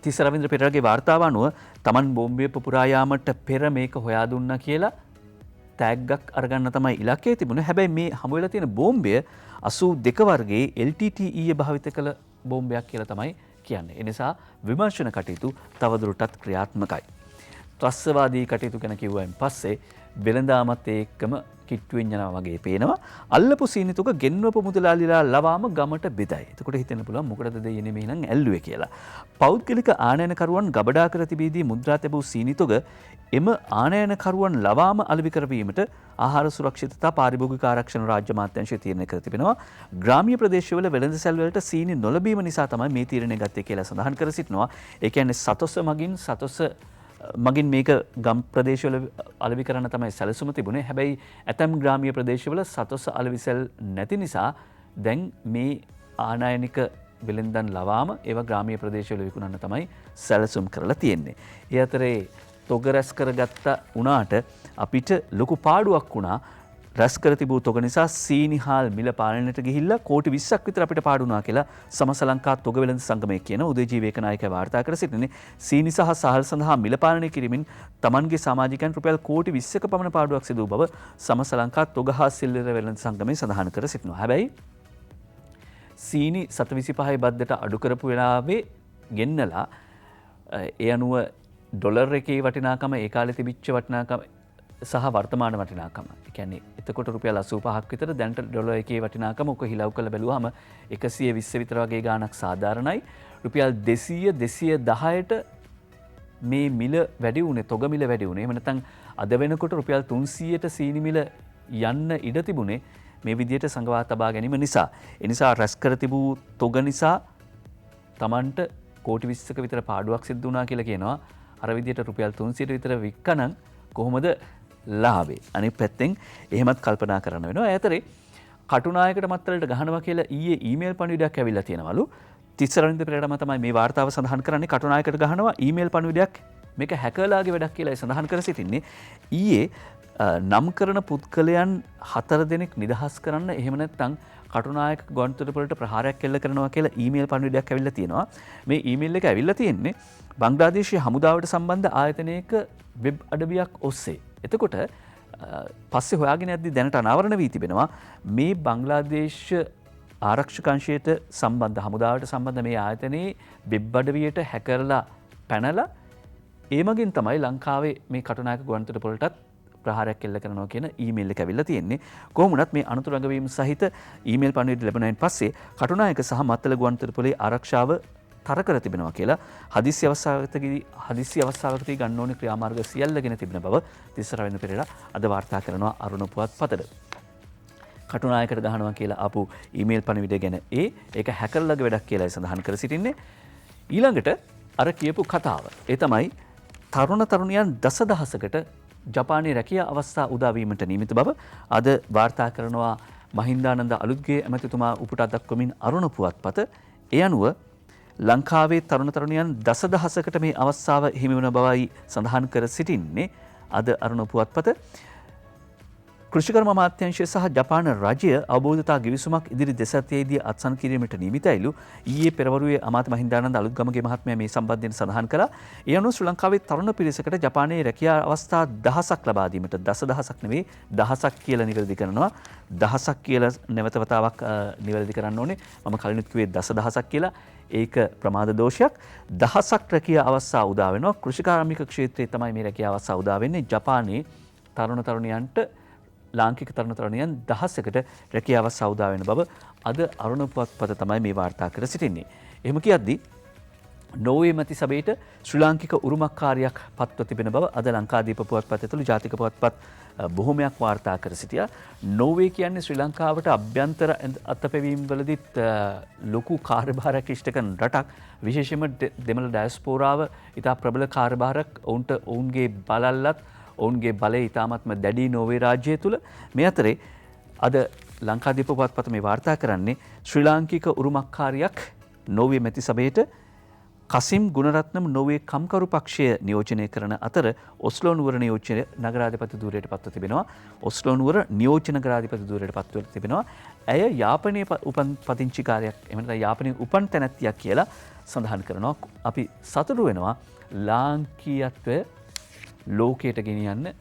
Speaker 1: තිස්ස රවින්ද්‍ර පෙරේරාගේ වාර්තාව අනුව තමන් බෝම්බය පුපුරා යාමට පෙර මේක හොයා දුන්නා කියලා තෑග්ගක් අරගන්න තමයි ඉලක්කය තිබුණේ. හැබැයි මේ හමු වෙලා තියෙන බෝම්බය 82 වර්ගයේ LTTE භාවිත කළ බෝම්බයක් කියලා තමයි කියන්නේ. ඒ නිසා විමර්ශන කටයුතු තවදුරටත් ක්‍රියාත්මකයි. ත්‍රස්තවාදී කටයුතු ගැන කිව්වයින් පස්සේ වෙළඳාමත් එක්කම කිට්ටුවෙන් යනවා වගේ පේනවා. අල්ලපු සීනිතුක ගෙන්වපු මුදලාලිලා ලවාම ගමට බෙදයි. එතකොට හිතෙන්න පුළුවන් මොකටද දෙයනේ මේ නම් ඇල්ලුවේ කියලා. පෞද්ගලික ආනයනකරුවන් ගබඩා කර තිබීදී මුද්‍රා තැබූ සීනිතුක එම ආනයනකරුවන් ලවාම අලෙවි කරවීමට ආහාර සුරක්ෂිතතා පාරිභෝගික ආරක්ෂණ රාජ්‍ය අමාත්‍යාංශය තීරණය කර තිබෙනවා. ග්‍රාමීය ප්‍රදේශවල වෙළඳසැල් වලට සීනි නොලැබීම නිසා තමයි මේ තීරණය ගත්තේ කියලා සඳහන් කර සිටිනවා. ඒ කියන්නේ සතොස මගින් මේක ගම් ප්‍රදේශවල අලෙවි කරන්න තමයි සැලසුම තිබුණේ. හැබැයි ඇතැම් ග්‍රාමීය ප්‍රදේශවල සතොස අලෙවිසැල් නැති නිසා දැන් මේ ආනයනික වෙළෙන්දන් ලවාම ඒවා ග්‍රාමීය ප්‍රදේශවල විකුණන්න තමයි සැලසුම් කරලා තියෙන්නේ. ඒ අතරේ තොග රැස් කරගත්ත වුණාට අපිට ලොකු පාඩුවක් වුණා. රැස් කර තිබූ තොග නිසා සීනිහාල් මිල පාලනයට ගිහිල්ලා කෝටි 20ක් විතර අපිට පාඩු වුණා කියලා සමස්ත ලංකා තොග වෙළඳ සංගමය කියන උදේජීවී ඒකනායකයා වාර්තා කර සිටින්නේ. සීනි සහ සහල් සඳහා මිල පාලනය කිරීමෙන් තමන්ගේ සමාජිකයන් රුපියල් කෝටි 20ක පමණ පාඩුවක් සිදු වූ බව සමස්ත ලංකා තොග හා සිල්ලර වෙළඳ සංගමය සඳහන් කර සිටිනවා. හැබැයි සීනි 725 බද්දට අඩු කරපු වෙලාවේ ගෙන්නලා ඒ අනුව ඩොලර් එකේ වටිනාකම ඒ කාලේ තිබිච්ච වටිනාකම සහ වර්තමාන වටිනාකම. ඒ කියන්නේ එතකොට රුපියල් 85ක් විතර දැන්ට ඩොලර් එකේ වටිනාකම ඔක හිලව් කරලා බැලුවාම 120 විතර වගේ ගාණක් සාධාරණයි. රුපියල් 200 210ට මේ මිල වැඩි වුණේ, තොග මිල වැඩි වුණේ. එහෙම නැත්නම් අද වෙනකොට රුපියල් 300ට සීනි මිල යන්න ඉඩ තිබුණේ මේ විදිහට සංගවා තබා ගැනීම නිසා. ඒ නිසා රැස් කර තිබූ තොග නිසා Tamanට කෝටි 20ක විතර පාඩුවක් සිද්ධ වුණා කියලා කියනවා. අර විදිහට රුපියල් 300ට විතර වික්කනම් කොහොමද ලාභේ? අනිත් පැත්තෙන් එහෙමත් කල්පනා කරන්න වෙනවා. ඒතරේ කටුනායකට මත්තලට ගහනවා කියලා ඊයේ ඊමේල් පණිවිඩයක් ඇවිල්ලා තියෙනවලු. තිස්ස රවින්ද්‍ර පෙරේරා තමයි මේ වාර්තාව සඳහන් කරන්නේ. කටුනායකට ගහනවා ඊමේල් පණිවිඩයක්, මේක හැකර්ලාගේ වැඩක් කියලා සඳහන් කර සිටින්නේ. ඊයේ නම් කරන පුද්ගලයන් 4 දෙනෙක් නිදහස් කරන්න, එහෙම නැත්නම් කටුනායක ගුවන්තොටුපළට ප්‍රහාරයක් එල්ල කරනවා කියලා ඊමේල් පණිවිඩයක් ඇවිල්ලා තියෙනවා. මේ ඊමේල් එක ඇවිල්ලා තියෙන්නේ බංග්ලාදේශීය හමුදාවට සම්බන්ධ ආයතනයක වෙබ් අඩවියක් ඔස්සේ. එතකොට පස්සේ හොයාගෙන යද්දී දැනට අනාවරණ වී තිබෙනවා මේ බංග්ලාදේශ ආරක්ෂකංශයට සම්බන්ධ හමුදාවට සම්බන්ධ මේ ආයතනයේ වෙබ් අඩවියට හැකර්ලා පැනලා ඒ මගින් තමයි ලංකාවේ මේ කටුනායක ගුවන්තොටුපළටත් ප්‍රහාරයක් එල්ල කරනවා කියන ඊමේල් එක ඇවිල්ලා තියෙන්නේ. කොහොම වුණත් මේ අනුතුරු අඟවීම සහිත ඊමේල් පණිවිඩ ලැබුණයින් පස්සේ කටුනායක සහ මත්තල ගුවන්තොටුපළේ ආරක්ෂාව තර කර තිබෙනවා කියලා හදිසි අවස්ථාවකදී ගන්න ඕනේ ක්‍රියාමාර්ග සියල්ලගෙන තිබෙන බව තිස්ස රවින්ද්‍ර පෙරේරා අද වාර්තා කරනවා අරුණ පුවත්පතට. කටුනායකට ගහනවා කියලා ආපු ඊමේල් පණිවිඩ ගැන ඒක හැකර්ලාගේ වැඩක් කියලා සඳහන් කර සිටින්නේ. ඊළඟට අර කියපු කතාව. ඒ තමයි තරුණ තරුණියන් දසදහසකට ජපානයේ රැකියා අවස්ථා උදා වීමට නියමිත බව අද වාර්තා කරනවා මහින්දානන්ද අලුත්ගේ ඇමතිතුමා උපුටා දක්වමින් අරුණ පුවත්පත. ඒ අනුව ලංකාවේ තරුණ තරුණියන් දසදහසකට මේ අවස්ථාව හිමි වන බවයි සඳහන් කර සිටින්නේ අද අරුණ පුවත්පත. කෘෂිකර්ම අමාත්‍යාංශය සහ ජපාන රජය අවබෝධතා ගිවිසුමක් ඉදිරි දෙසතියේදී අත්සන් කිරීමට නියමිතයිලු. ඊයේ පෙරවරුවේ අමාත්‍ය මහින්දානන්ද අලුත්ගමගේ මහත්මයා මේ සම්බන්ධයෙන් සඳහන් කළා. ඒ අනුව ශ්‍රී ලංකාවේ තරුණ පිරිසකට ජපානයේ රැකියා අවස්ථා දහසක් ලබා දීමට, දසදහසක් නෙවෙයි දහසක් කියලා නිවැරදි කරනවා. දහසක් කියලා නැවත වතාවක් නිවැරදි කරන්න ඕනේ. මම කලිනුත් කිව්වේ දසදහසක් කියලා. ඒක ප්‍රමාද දෝෂයක්. දහසක් රැකියා අවස්ථා උදා වෙනවා. කෘෂිකාර්මික ක්ෂේත්‍රයේ තමයි මේ රැකියා අවස්ථා උදා වෙන්නේ. ජපානයේ තරුණ තරුණියන්ට ලාංකික තරුණ තරුණියන් දහසකට රැකියාව සෞදා වෙන බව අද අරුණ පුවත්පත තමයි මේ වාර්තා කර සිටින්නේ. එහෙම කියද්දී නෝර්වේ මැති සභයට ශ්‍රී ලාංකික උරුමකාරියක් පත්ව තිබෙන බව අද ලංකාදීප පුවත්පත ඇතුළු ජාතික පුවත්පත් බොහොමයක් වාර්තා කර සිටියා. නෝර්වේ කියන්නේ ශ්‍රී ලංකාවට අභ්‍යන්තර අත්පැවීම් වලදීත් ලොකු කාර්යභාරයක් ඉෂ්ට කරන රටක්. විශේෂයෙන්ම දෙමළ ඩයස්පෝරාව ඉතා ප්‍රබල කාර්යභාරයක් ඔවුන්ගේ බලල්ලත් ඔවුන්ගේ බලය ඉතාමත්ම දැඩි නෝර්වේ රාජ්‍යය තුළ. මේ අතරේ අද ලංකාදීප පුවත්පත මේ වාර්තා කරන්නේ ශ්‍රී ලාංකික උරුමකාරියක් නෝර්වේ මැති සභයට කසිම් ගුණරත්නම් නෝර්වේ කම්කරු පක්ෂය නියෝජනය කරන අතර ඔස්ලෝ නුවර නියෝජ්‍ය නගරාධිපති ධූරයට පත්ව තිබෙනවා. ඔස්ලෝ නුවර නියෝජ්‍ය නගරාධිපති ධූරයට පත්ව තිබෙනවා. ඇය යාපනයේ උපන් පදිංචිකාරයක් එහෙම නැත්නම් යාපනයේ උපන් තැනැත්තියක් කියලා සඳහන් කරනවා. අපි සතුටු වෙනවා ලාංකීයත්වය ලෝකයට ගෙනියන්න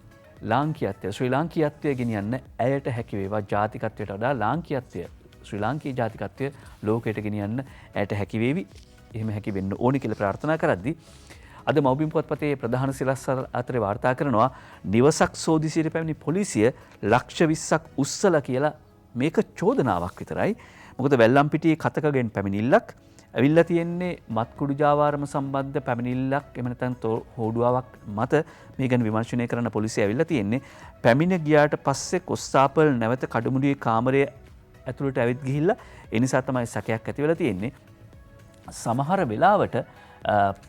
Speaker 1: ලාංකීයත්වය ශ්‍රී ලාංකීයත්වය ගෙනියන්න ඇයට හැකි වේවා. ජාතිකත්වයට වඩා ලාංකීයත්වය ශ්‍රී ලාංකීය ජාතිකත්වය ලෝකයට ගෙනියන්න ඇයට හැකි වේවි. එහෙම හැකි වෙන්න ඕනි කියලා ප්‍රාර්ථනා කරද්දී අද මව්බිම් පුවත්පතේ ප්‍රධාන සිරස්තල අතරේ වාර්තා කරනවා නිවසක් සෝදිසියට පැමිණි පොලිසිය ලක්ෂ 20ක් උස්සලා කියලා මේක චෝදනාවක් විතරයි. මොකද වැල්ලම්පිටියේ කතකගෙන් පැමිණිල්ලක් ඇවිල්ලා තියෙන්නේ මත්කුඩු ජාවාරම සම්බන්ධ පැමිණිල්ලක් එහෙම නැත්නම් හෝඩුවාවක් මත මේ ගැන විමර්ශනය කරන්න පොලිසිය ඇවිල්ලා තියෙන්නේ. පැමිණ ගියාට පස්සේ කොස්තාපල් නැවත කඩමුඩියේ කාමරයේ ඇතුළට ඇවිත් ගිහිල්ලා ඒ නිසා තමයි සැකයක් ඇති වෙලා තියෙන්නේ. සමහර වෙලාවට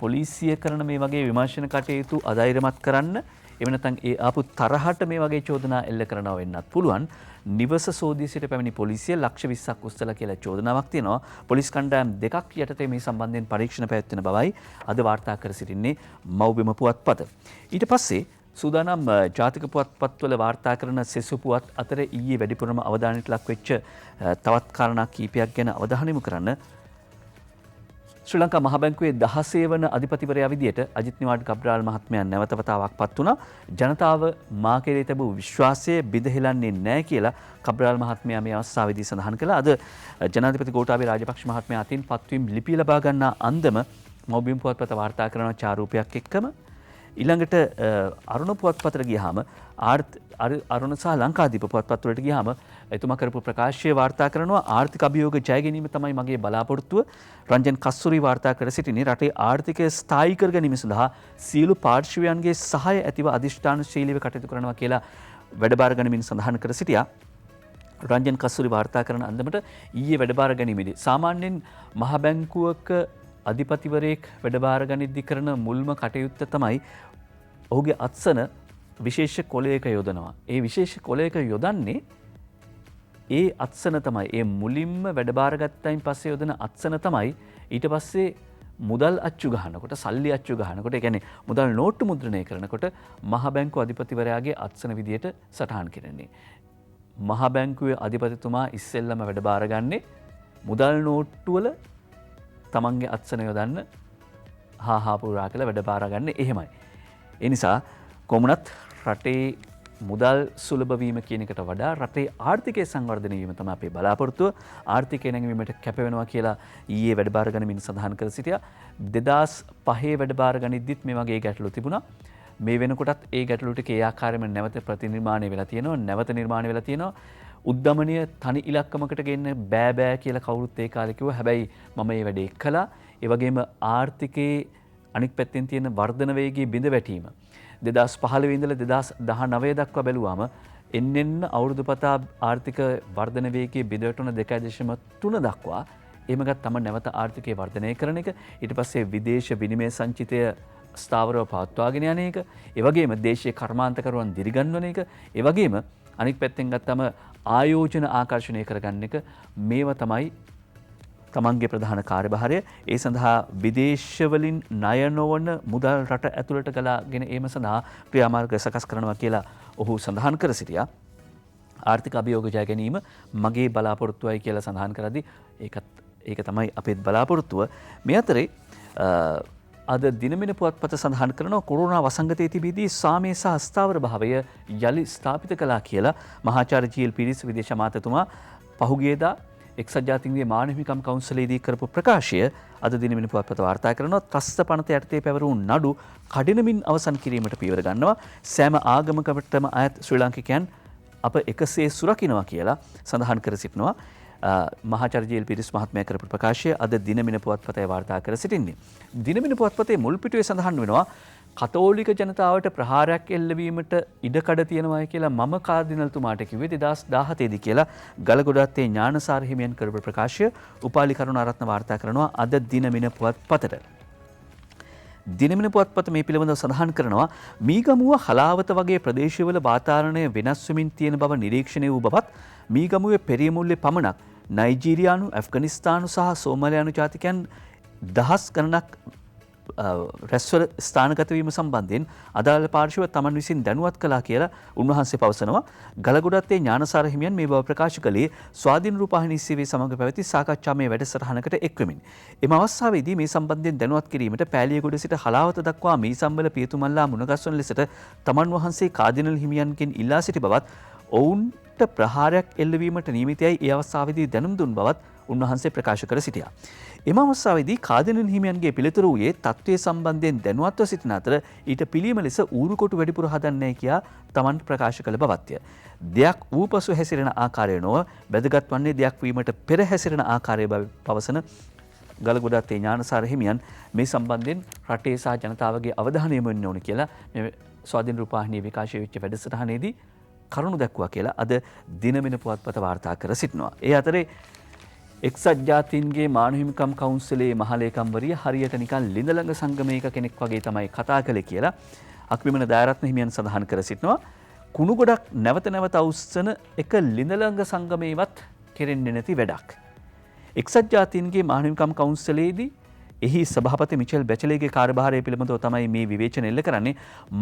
Speaker 1: පොලිසිය කරන මේ වගේ විමර්ශන කටයුතු අධෛර්යමත් කරන්න එහෙම නැත්නම් ඒ ආපු තරහට මේ වගේ චෝදනා එල්ල කරනවා වෙන්නත් පුළුවන්. නිවස සෝදිසියට පැමිණි පොලිසිය ලක්ෂ 20ක් උස්සලා කියලා චෝදනාවක් තියෙනවා. පොලිස් කණ්ඩායම් දෙකක් යටතේ මේ සම්බන්ධයෙන් පරීක්ෂණ පැවැත්වෙන බවයි අද වාර්තා කර සිටින්නේ මව්බිම පුවත්පත. ඊට පස්සේ සූදානම් ජාතික පුවත්පත්වල වාර්තා කරන සෙසු පුවත් අතර ඊයේ වැඩිපුරම අවධානයට ලක් වෙච්ච තවත් කාරණා කීපයක් ගැන අවධානය යොමු කරන්න. ශ්‍රී ලංකා මහ බැංකුවේ 16 වන අධිපතිවරයා විදියට අජිත් නිවාඩ් ගබ්‍රාල් මහත්මයා නැවත වතාවක් පත් වුණා. ජනතාව මා කෙරේ තිබූ විශ්වාසය බිඳහෙලන්නේ නැහැ කියලා ගබ්‍රාල් මහත්මයා මේ අවස්ථාවේදී සඳහන් කළා. අද ජනාධිපති ගෝඨාභය රාජපක්ෂ මහත්මයා අතින් පත්වීම් ලිපිය ලබා ගන්නා අන්දම මව්බිම් පුවත්පත වාර්තා කරන චාරූපයක් එක්කම ඊළඟට අරුණ පුවත්පතට ගියාම අරුණ සහ ලංකාදීප පුවත්පත් වලට ගියාම එතුමා කරපු ප්‍රකාශය වාර්තා කරනවා ආර්ථික අභියෝග ජය ගැනීම තමයි මගේ බලාපොරොත්තුව. රංජන් කස්සුරි වාර්තා කර සිටින්නේ රටේ ආර්ථිකය ස්ථායී කර ගැනීම සඳහා සියලු පාර්ශ්වයන්ගේ සහාය ඇතිව අධිෂ්ඨානශීලීව කටයුතු කරනවා කියලා වැඩබාර ගනිමින් සඳහන් කර සිටියා. රංජන් කස්සුරි වාර්තා කරන අන්දමට ඊයේ වැඩබාර ගැනීමේදී සාමාන්‍යයෙන් මහ බැංකුවක අධිපතිවරයෙක් වැඩබාර ගනිද්දී කරන මුල්ම කටයුත්ත තමයි ඔහුගේ අත්සන විශේෂ කොලයක යොදනවා. ඒ විශේෂ කොලයක යොදන්නේ ඒ අත්සන තමයි ඒ මුලින්ම වැඩබාරගත්තයින් පස්සේ යොදන අත්සන තමයි ඊට පස්සේ මුදල් අච්චු ගහනකොට සල්ලි අච්චු ගහනකොට ඒ කියන්නේ මුදල් නෝට්ටු මුද්‍රණය කරනකොට මහ බැංකුව අධිපතිවරයාගේ අත්සන විදියට සටහන් කරන්නේ. මහ බැංකුවේ අධිපතිතුමා ඉස්සෙල්ලම වැඩබාරගන්නේ මුදල් නෝට්ටු වල තමන්ගේ අත්සන යොදන්න හා පුරා කියලා වැඩබාරගන්නේ එහෙමයි. ඒ නිසා කොමුණත් රටේ මුදල් සුලභ වීම කියන එකට වඩා රටේ ආර්ථිකය සංවර්ධනය වීම තමයි අපේ බලාපොරොත්තුව. ආර්ථිකය නැංවීමට කැප වෙනවා කියලා ඊයේ වැඩබාර ගනිමින් සඳහන් කර සිටියා. 2005 වැඩබාර ගනිද්දිත් මේ වගේ ගැටලු තිබුණා. මේ වෙනකොටත් ඒ ගැටලු ටික ඒ ආකාරයෙන්ම නැවත ප්‍රතිනිර්මාණය වෙලා තියෙනවා. නැවත නිර්මාණය වෙලා තියෙනවා. උද්දමනීය තනි ඉලක්කමකට ගෙන්න බෑ කියලා කවුරුත් ඒ කාලේ කිව්වා. හැබැයි මම මේ වැඩේ කළා. ඒ වගේම ආර්ථිකයේ අනික් පැත්තෙන් තියෙන වර්ධන වේගයේ බිඳ වැටීම 2015 ඉඳලා 2019 දක්වා බැලුවාම එන්නෙන්න අවුරුදු පතා ආර්ථික වර්ධන වේගයේ බිඳ වැටුණ 2.3 දක්වා එහෙම ගත්තම නැවත ආර්ථිකය වර්ධනය කරන එක ඊට පස්සේ විදේශ විනිමය සංචිතය ස්ථාවරව පවත්වාගෙන යන එක ඒ වගේම දේශීය කර්මාන්තකරුවන් දිරිගන්වන එක ඒ වගේම අනික් පැත්තෙන් ගත්තම ආයෝජන ආකර්ෂණය කරගන්න එක මේව තමයි තමන්ගේ ප්‍රධාන කාර්යභාරය. ඒ සඳහා විදේශවලින් ණය නොවන මුදල් රට ඇතුළට ගලාගෙන ඒම සඳහා ක්‍රියාමාර්ග සකස් කරනවා කියලා ඔහු සඳහන් කර සිටියා. ආර්ථික අභියෝග ජය ගැනීම මගේ බලාපොරොත්තුවයි කියලා සඳහන් කරද්දී ඒක තමයි අපේ බලාපොරොත්තුව. මේ අතරේ අද දිනමින පුවත්පත සඳහන් කරනවා කොරෝනා වසංගතයේ තිබීදී සාමය සහ ස්ථාවර භාවය යලි ස්ථාපිත කළා කියලා මහාචාර්ය ජී.එල්. පීරිස් විදේශ අමාත්‍යතුමා පහුගියදා එක්සත් ජාතීන්ගේ මානව හිමිකම් කවුන්සිලයේදී කරපු ප්‍රකාශය අද දිනමින පුවත්පත වාර්තා කරනවා. ත්‍රස්ත පනත යටතේ පැවරුණු නඩු කඩිනමින් අවසන් කිරීමට පියවර ගන්නවා. සෑම ආගමකටම අයත් ශ්‍රී ලාංකිකයන් අප එකසේ සුරකින්නවා කියලා සඳහන් කර සිටිනවා. මහාචාර්ය ජී.එල්. පීරිස් මහත්මයා කරපු ප්‍රකාශය අද දිනමින පුවත්පතේ වාර්තා කර සිටින්නේ. දිනමින පුවත්පතේ මුල් පිටුවේ සඳහන් වෙනවා කතෝලික ජනතාවට ප්‍රහාරයක් එල්ලවීමට ඉඩකඩ තියෙනවා කියලා මම කාර්දිනල්තුමාට කිව්වේ 2017 දී කියලා ගලගොඩත්තේ ඥානසාර හිමියන් කරපු ප්‍රකාශය උපාලි කරුණාරත්න වාර්තා කරනවා අද දිනමින පුවත්පතට. දිනමින පුවත්පත මේ පිළිබඳව සඳහන් කරනවා මීගමුව හලාවත වගේ ප්‍රදේශවල වාතාවරණය වෙනස් වෙමින් තියෙන බව නිරීක්ෂණය වූ බවත් මීගමුවේ පෙරියමුල්ලේ පමණක් නයිජීරියානු, ඇෆ්ගනිස්තානු සහ සෝමාලියානු ජාතිකයන් දහස් ගණනක් රැස්වල ස්ථානගත වීම සම්බන්ධයෙන් අදාළ පාර්ශව තමන් විසින් දැනුවත් කළා කියලා උන්වහන්සේ පවසනවා. ගලගොඩත්තේ ඥානසාර හිමියන් මේ බව ප්‍රකාශ කළේ ස්වාධීන රූපවාහිනී සේවයේ සමග පැවති සාකච්ඡාමය වැඩසටහනකට එක්වෙමින්. එම අවස්ථාවේදී මේ සම්බන්ධයෙන් දැනුවත් කිරීමට පෑලියගොඩ සිට හලාවත දක්වා මීසම්වල පියතුමල්ලා මුණගස්වන ලෙසට තමන් වහන්සේ කාදිනල් හිමියන්ගෙන් ඉල්ලා සිටි බවත් ඔවුන්ට ප්‍රහාරයක් එල්ලවීමට නියමිතයයි ඒ අවස්ථාවේදී දැනුම් දුන් බවත් උන්වහන්සේ ප්‍රකාශ කර සිටියා. එම අවස්ථාවේදී කාදිනල් හිමියන්ගේ පිළිතුර වූයේ තත්ත්වයේ සම්බන්ධයෙන් දැනුවත්ව සිටින අතර ඊට පිළියම ලෙස ඌරුකොටු වැඩිපුර හදන්නේ කියා තමන් ප්‍රකාශ කළ බවත්ය. දෙයක් වූ පසු හැසිරෙන ආකාරය නොව වැදගත් වන්නේ දෙයක් වීමට පෙර හැසිරෙන ආකාරය බව පවසන ගලගොඩත්තේ ඥානසාර හිමියන් මේ සම්බන්ධයෙන් රටේ සහ ජනතාවගේ අවධානය යොමු වෙන්න ඕන කියලා මේ ස්වාධීන රූපවාහිනියේ විකාශය වෙච්ච වැඩසටහනේදී කරුණු දැක්වුවා කියලා අද දිනමින පුවත්පත වාර්තා කර සිටිනවා. ඒ අතරේ එක්සත් ජාතීන්ගේ මානව හිමිකම් කවුන්සිලේ මහලේකම්වරිය හරියට නිකන් ලිඳළඟ සංගමයක කෙනෙක් වගේ තමයි කතා කළේ කියලා අක්විමන දයාරත්න හිමියන් සඳහන් කර සිටිනවා. කුණු ගොඩක් නැවත නැවත අවුස්සන එක ලිඳළඟ සංගමේවත් කෙරෙන්නේ නැති වැඩක්. එක්සත් ජාතීන්ගේ මානව හිමිකම් කවුන්සිලේදී එහි සභාපති මිචෙල් බැචලේගේ කාර්යභාරය පිළිබඳව තමයි මේ විවේචන එල්ල කරන්නේ.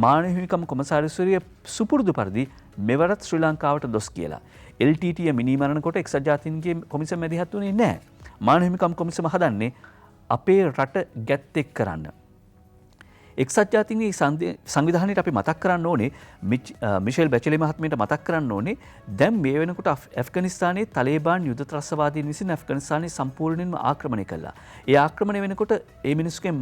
Speaker 1: මානව හිමිකම් කොමසාරිස්වරිය සුපුරුදු පරිදි මෙවරත් ශ්‍රී ලංකාවට දොස් කියලා. LTT මිනිමරණ කොට එක්සත් ජාතීන්ගේ කොමිසම මැදිහත් වුණේ නැහැ. මානව හිමිකම් කොමිසම හදන්නේ අපේ රට ගැත්තෙක් කරන්න. එක්සත් ජාතීන්ගේ සංවිධානයට අපි මතක් කරන්න ඕනේ මිෂෙල් බැචලේ මහත්මියට මතක් කරන්න ඕනේ දැන් මේ වෙනකොට ඇෆ්ගනිස්තානයේ තලේබාන් යුද ත්‍රස්තවාදීන් විසින් ඇෆ්ගනිස්තානයේ සම්පූර්ණයෙන්ම ආක්‍රමණය කළා. ඒ ආක්‍රමණය වෙනකොට ඒ මිනිස්සුගේ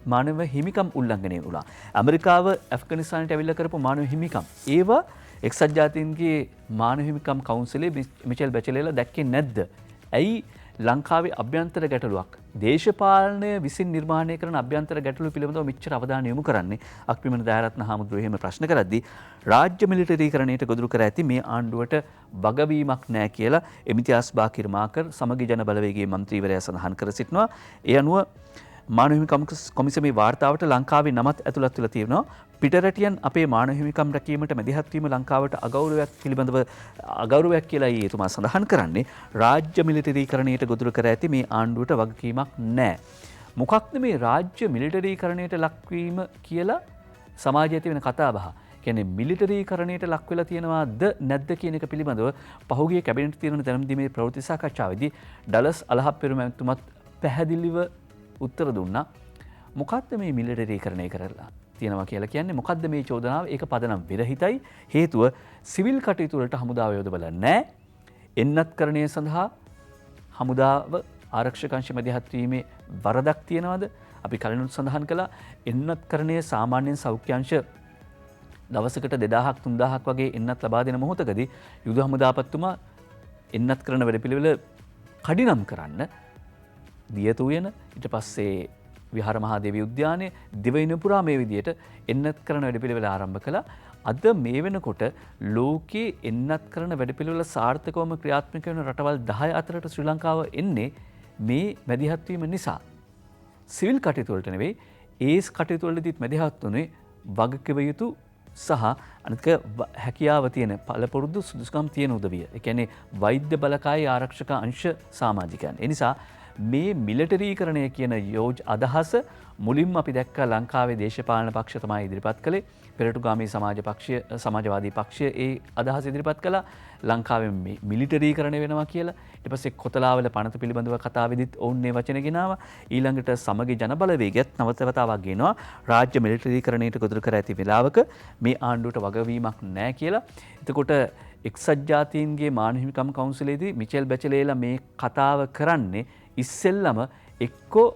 Speaker 1: මානව හිමිකම් උල්ලංඝනය වුණා. ඇමරිකාව ඇෆ්ගනිස්තානයට ඇවිල්ලා කරපු මානව හිමිකම් ඒවා එක්සත් ජාතීන්ගේ මානව හිමිකම් කවුන්සිලේ මිෂෙල් බැචලේලා දැක්කේ නැද්ද? ඇයි ලංකාවේ අභ්‍යන්තර ගැටලුවක් දේශපාලනය විසින් නිර්මාණය කරන අභ්‍යන්තර ගැටලු පිළිබඳව මෙච්චර අවධානය යොමු කරන්නේ? අක්විමන දයාරත්න හාමුදුරුවෝ එහෙම ප්‍රශ්න කරද්දී රාජ්‍ය මිලිටරීකරණයට ගොදුරු කර ඇති මේ ආණ්ඩුවට වගවීමක් නැහැ කියලා එමිතියාස් බාකිර් මාකර් සමගි ජන බලවේගයේ මන්ත්‍රීවරයා සඳහන් කර සිටිනවා. ඒ අනුව මානව හිමිකම් කොමිසමේ වාර්තාවට ලංකාවේ නමත් ඇතුළත් වෙලා තියෙනවා. පිටරටියන් අපේ මානව හිමිකම් රැකීමට මැදිහත් වීම ලංකාවට අගෞරවයක් පිළිබඳව අගෞරවයක් කියලා එතුමා සඳහන් කරන්නේ. රාජ්‍ය මිලිටරීකරණයට ගොදුරු කර ඇති මේ ආණ්ඩුවට වගකීමක් නැහැ. මොකක්ද මේ රාජ්‍ය මිලිටරීකරණයට ලක්වීම කියලා සමාජයේ තියෙන කතාබහ. කියන්නේ මිලිටරීකරණයට ලක් වෙලා තියෙනවාද නැද්ද කියන එක පිළිබඳව පහුගිය කැබිනට් තීරණ දැනුම්දීමේ ප්‍රවෘත්ති සාකච්ඡාවේදී ඩලස් අලහප්පෙරුම ඇමතුමත් පැහැදිලිව උත්තර දුන්නා. මොකක්ද මේ මිලිටරීකරණය කරලා තියෙනවා කියලා කියන්නේ? මොකක්ද මේ චෝදනාව? ඒක පදනම් විරහිතයි. හේතුව සිවිල් කටයුතු වලට හමුදාව යොදවලා නැහැ. එන්නත්කරණය සඳහා හමුදාව ආරක්ෂක අංශ මැදිහත් වීමේ වරදක් තියනවාද? අපි කලිනුත් සඳහන් කළා එන්නත්කරණය සාමාන්‍යයෙන් සෞඛ්‍ය අංශ දවසකට 2000ක් 3000ක් වගේ එන්නත් ලබා දෙන මොහොතකදී යුද හමුදාපතිතුමා එන්නත් කරන වැඩපිළිවෙල කඩිනම් කරන්න දියත උයන ඊට පස්සේ විහාර මහාදේවී උද්‍යානයේ දිවයින පුරා මේ විදියට එන්නත් කරන වැඩපිළිවෙල ආරම්භ කළා. අද මේ වෙනකොට ලෝකයේ එන්නත් කරන වැඩපිළිවෙල සාර්ථකවම ක්‍රියාත්මක වෙන රටවල් 10 අතරට ශ්‍රී ලංකාව එන්නේ මේ මැදිහත් වීම නිසා. සිවිල් කටයුතු වලට නෙවෙයි ඒ කටයුතු වලදීත් මැදිහත් වුණේ වගකිව යුතු සහ අනික හැකියාව තියෙන පළපුරුදු සුදුසුකම් තියෙන උදවිය. ඒ කියන්නේ වෛද්‍ය බලකායේ ආරක්ෂක අංශ සමාජිකයන්. ඒ නිසා මේ මිලිටරීකරණය කියන අදහස මුලින්ම අපි දැක්කා ලංකාවේ දේශපාලන පක්ෂ තමයි ඉදිරිපත් කළේ. පෙරටුගාමී සමාජවාදී පක්ෂය ඒ අදහස ඉදිරිපත් කළා. ලංකාවේ මිලිටරීකරණය වෙනවා කියලා. ඊට පස්සේ කොතලාවල පනත පිළිබඳව කතාවෙදිත් ඔවුන් මේ වචන ගෙනාවා. ඊළඟට සමගි ජන බලවේගයත් නවතවතාවක් ගෙනවා. රාජ්‍ය මිලිටරීකරණයට ගොදුරු කර ඇති වෙලාවක මේ ආණ්ඩුවට වගවීමක් නැහැ කියලා. එතකොට එක්සත් ජාතීන්ගේ මානව හිමිකම් කවුන්සිලේදී මිචෙල් බැචලේලා මේ කතාව කරන්නේ ඉස්සෙල්ලම එක්කෝ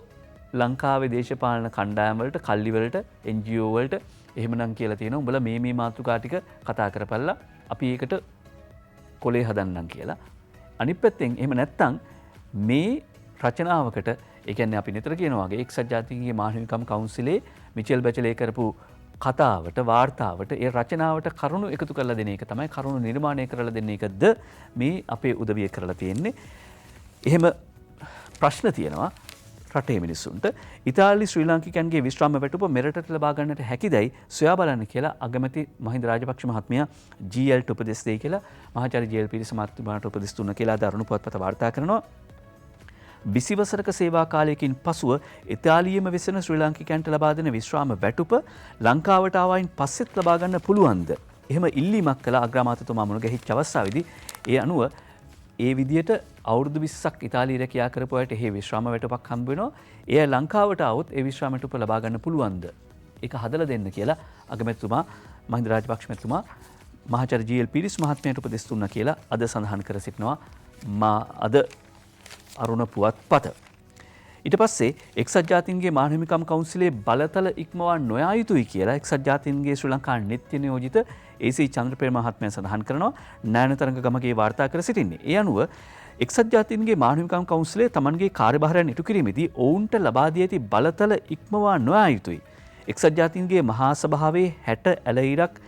Speaker 1: ලංකාවේ දේශපාලන කණ්ඩායම් වලට, කල්ලි වලට, NGO වලට එහෙමනම් කියලා තියෙනවා. උඹලා මේ මාතෘකා ටික කතා කරපළා. අපි ඒකට කොලේ හදන්නම් කියලා. අනිත් පැත්තෙන් එහෙම නැත්තම් මේ රචනාවකට ඒ කියන්නේ අපි නිතර කියනවා වගේ එක්සත් ජාතීන්ගේ මානව හිමිකම් කවුන්සිලේ මිචෙල් බැචලේ කරපු කතාවට, වාර්තාවට, ඒ රචනාවට කරුණු එකතු කරලා දෙන එක තමයි, කරුණු නිර්මාණය කරලා දෙන එකද මේ අපේ උදවිය කරලා තියෙන්නේ. එහෙම ප්‍රශ්න තියෙනවා. රටේ මිනිස්සුන්ට. ඉතාලි ශ්‍රී ලාංකිකයන්ගේ විශ්‍රාම වැටුප මෙරටට ලබා ගන්නට හැකිදයි සොයා බලන්න කියලා අගමැති මහින්ද රාජපක්ෂ මහත්මයා GLට උපදෙස් දෙයි කියලා මහාචාර්ය GL පීරිස් මහත්මයාට උපදෙස් දුන්න කියලා දරුණු පුවත්පත වාර්තා කරනවා. 20 වසරක සේවා කාලයකින් පසුව ඉතාලියේම වෙසෙන ශ්‍රී ලාංකිකයන්ට ලබා දෙන විශ්‍රාම වැටුප ලංකාවට ආවයින් පස්සෙත් ලබා ගන්න පුළුවන්ද? එහෙම ඉල්ලීමක් කළ අග්‍රාමාත්‍යතුමා මුණ ගැහිච්ච අවස්ථාවේදී ඒ අනුව ඒ විදියට අවුරුදු 20ක් ඉතාලියේ රැකියා කරපු අයට එහෙ විශ්‍රාම වැටුපක් හම්බ වෙනවා. එය ලංකාවට આવොත් ඒ විශ්‍රාම වැටුප ලබා ගන්න පුළුවන්ද? ඒක හදලා දෙන්න කියලා අගමැතිතුමා මහින්ද රාජපක්ෂ මැතිතුමා මහාචාර්ය GL පීරිස් මහත්මයාට උපදෙස් දුන්නා කියලා අද සඳහන් කර සිටිනවා අද අරුණ පුවත්පත. ඊට පස්සේ එක්සත් ජාතීන්ගේ මානව හිමිකම් කවුන්සිලේ බලතල ඉක්මවා නොයා යුතුයි කියලා එක්සත් ජාතීන්ගේ ශ්‍රී ලංකා නිත්‍ය නියෝජිත AC චන්ද්‍රපේර මහත්මයා සඳහන් කරනවා. නයනතරංග ගමගේ වාර්තා කර සිටින්නේ. ඒ අනුව එක්සත් ජාතීන්ගේ මානව හිමිකම් කවුන්සිලේ තමන්ගේ කාර්යභාරයන් ඉටු කිරීමේදී ඔවුන්ට ලබා දී ඇති බලතල ඉක්මවා නොයා යුතුයි. එක්සත් ජාතීන්ගේ මහා සභාවේ 60 ඇලයිරක්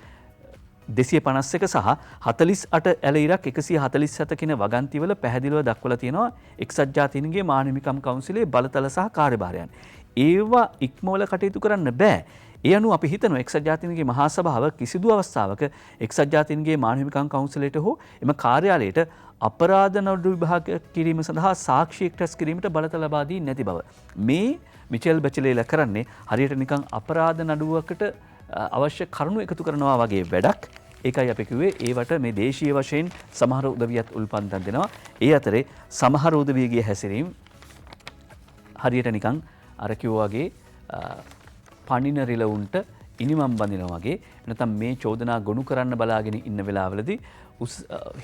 Speaker 1: 251 සහ 48 ඇලයිරක් 147 කින වගන්තිවල පැහැදිලිව දක්වලා තියෙනවා එක්සත් ජාතීන්ගේ මානව හිමිකම් කවුන්සිලේ බලතල සහ කාර්යභාරයන්. ඒවා ඉක්මවල කටයුතු කරන්න බෑ. ඒ අනුව අපි හිතනවා එක්සත් ජාතීන්ගේ මහා සභාව කිසිදු අවස්ථාවක එක්සත් ජාතීන්ගේ මානව හිමිකම් කවුන්සිලයට හෝ එම කාර්යාලයට අපරාධ නඩු විභාග කිරීම සඳහා සාක්ෂි එක්රැස් කිරීමට බලතල ලබා දී නැති බව. මේ මිචෙල් බැචලේලා කරන්නේ හරියට නිකන් අපරාධ නඩුවකට අවශ්‍ය කරුණු එකතු කරනවා වගේ වැඩක්. ඒකයි අපි කිව්වේ ඒවට මේ දේශීය වශයෙන් සමහර උදවියත් උල්පන්දම් දෙනවා. ඒ අතරේ සමහර උදවියගේ හැසිරීම හරියට නිකන් අර කිව්වාගේ පණින රිලවුන්ට ඉනිමම් බඳිනවා වගේ නැත්නම් මේ චෝදනා ගොනු කරන්න බලාගෙන ඉන්න වෙලාවලදී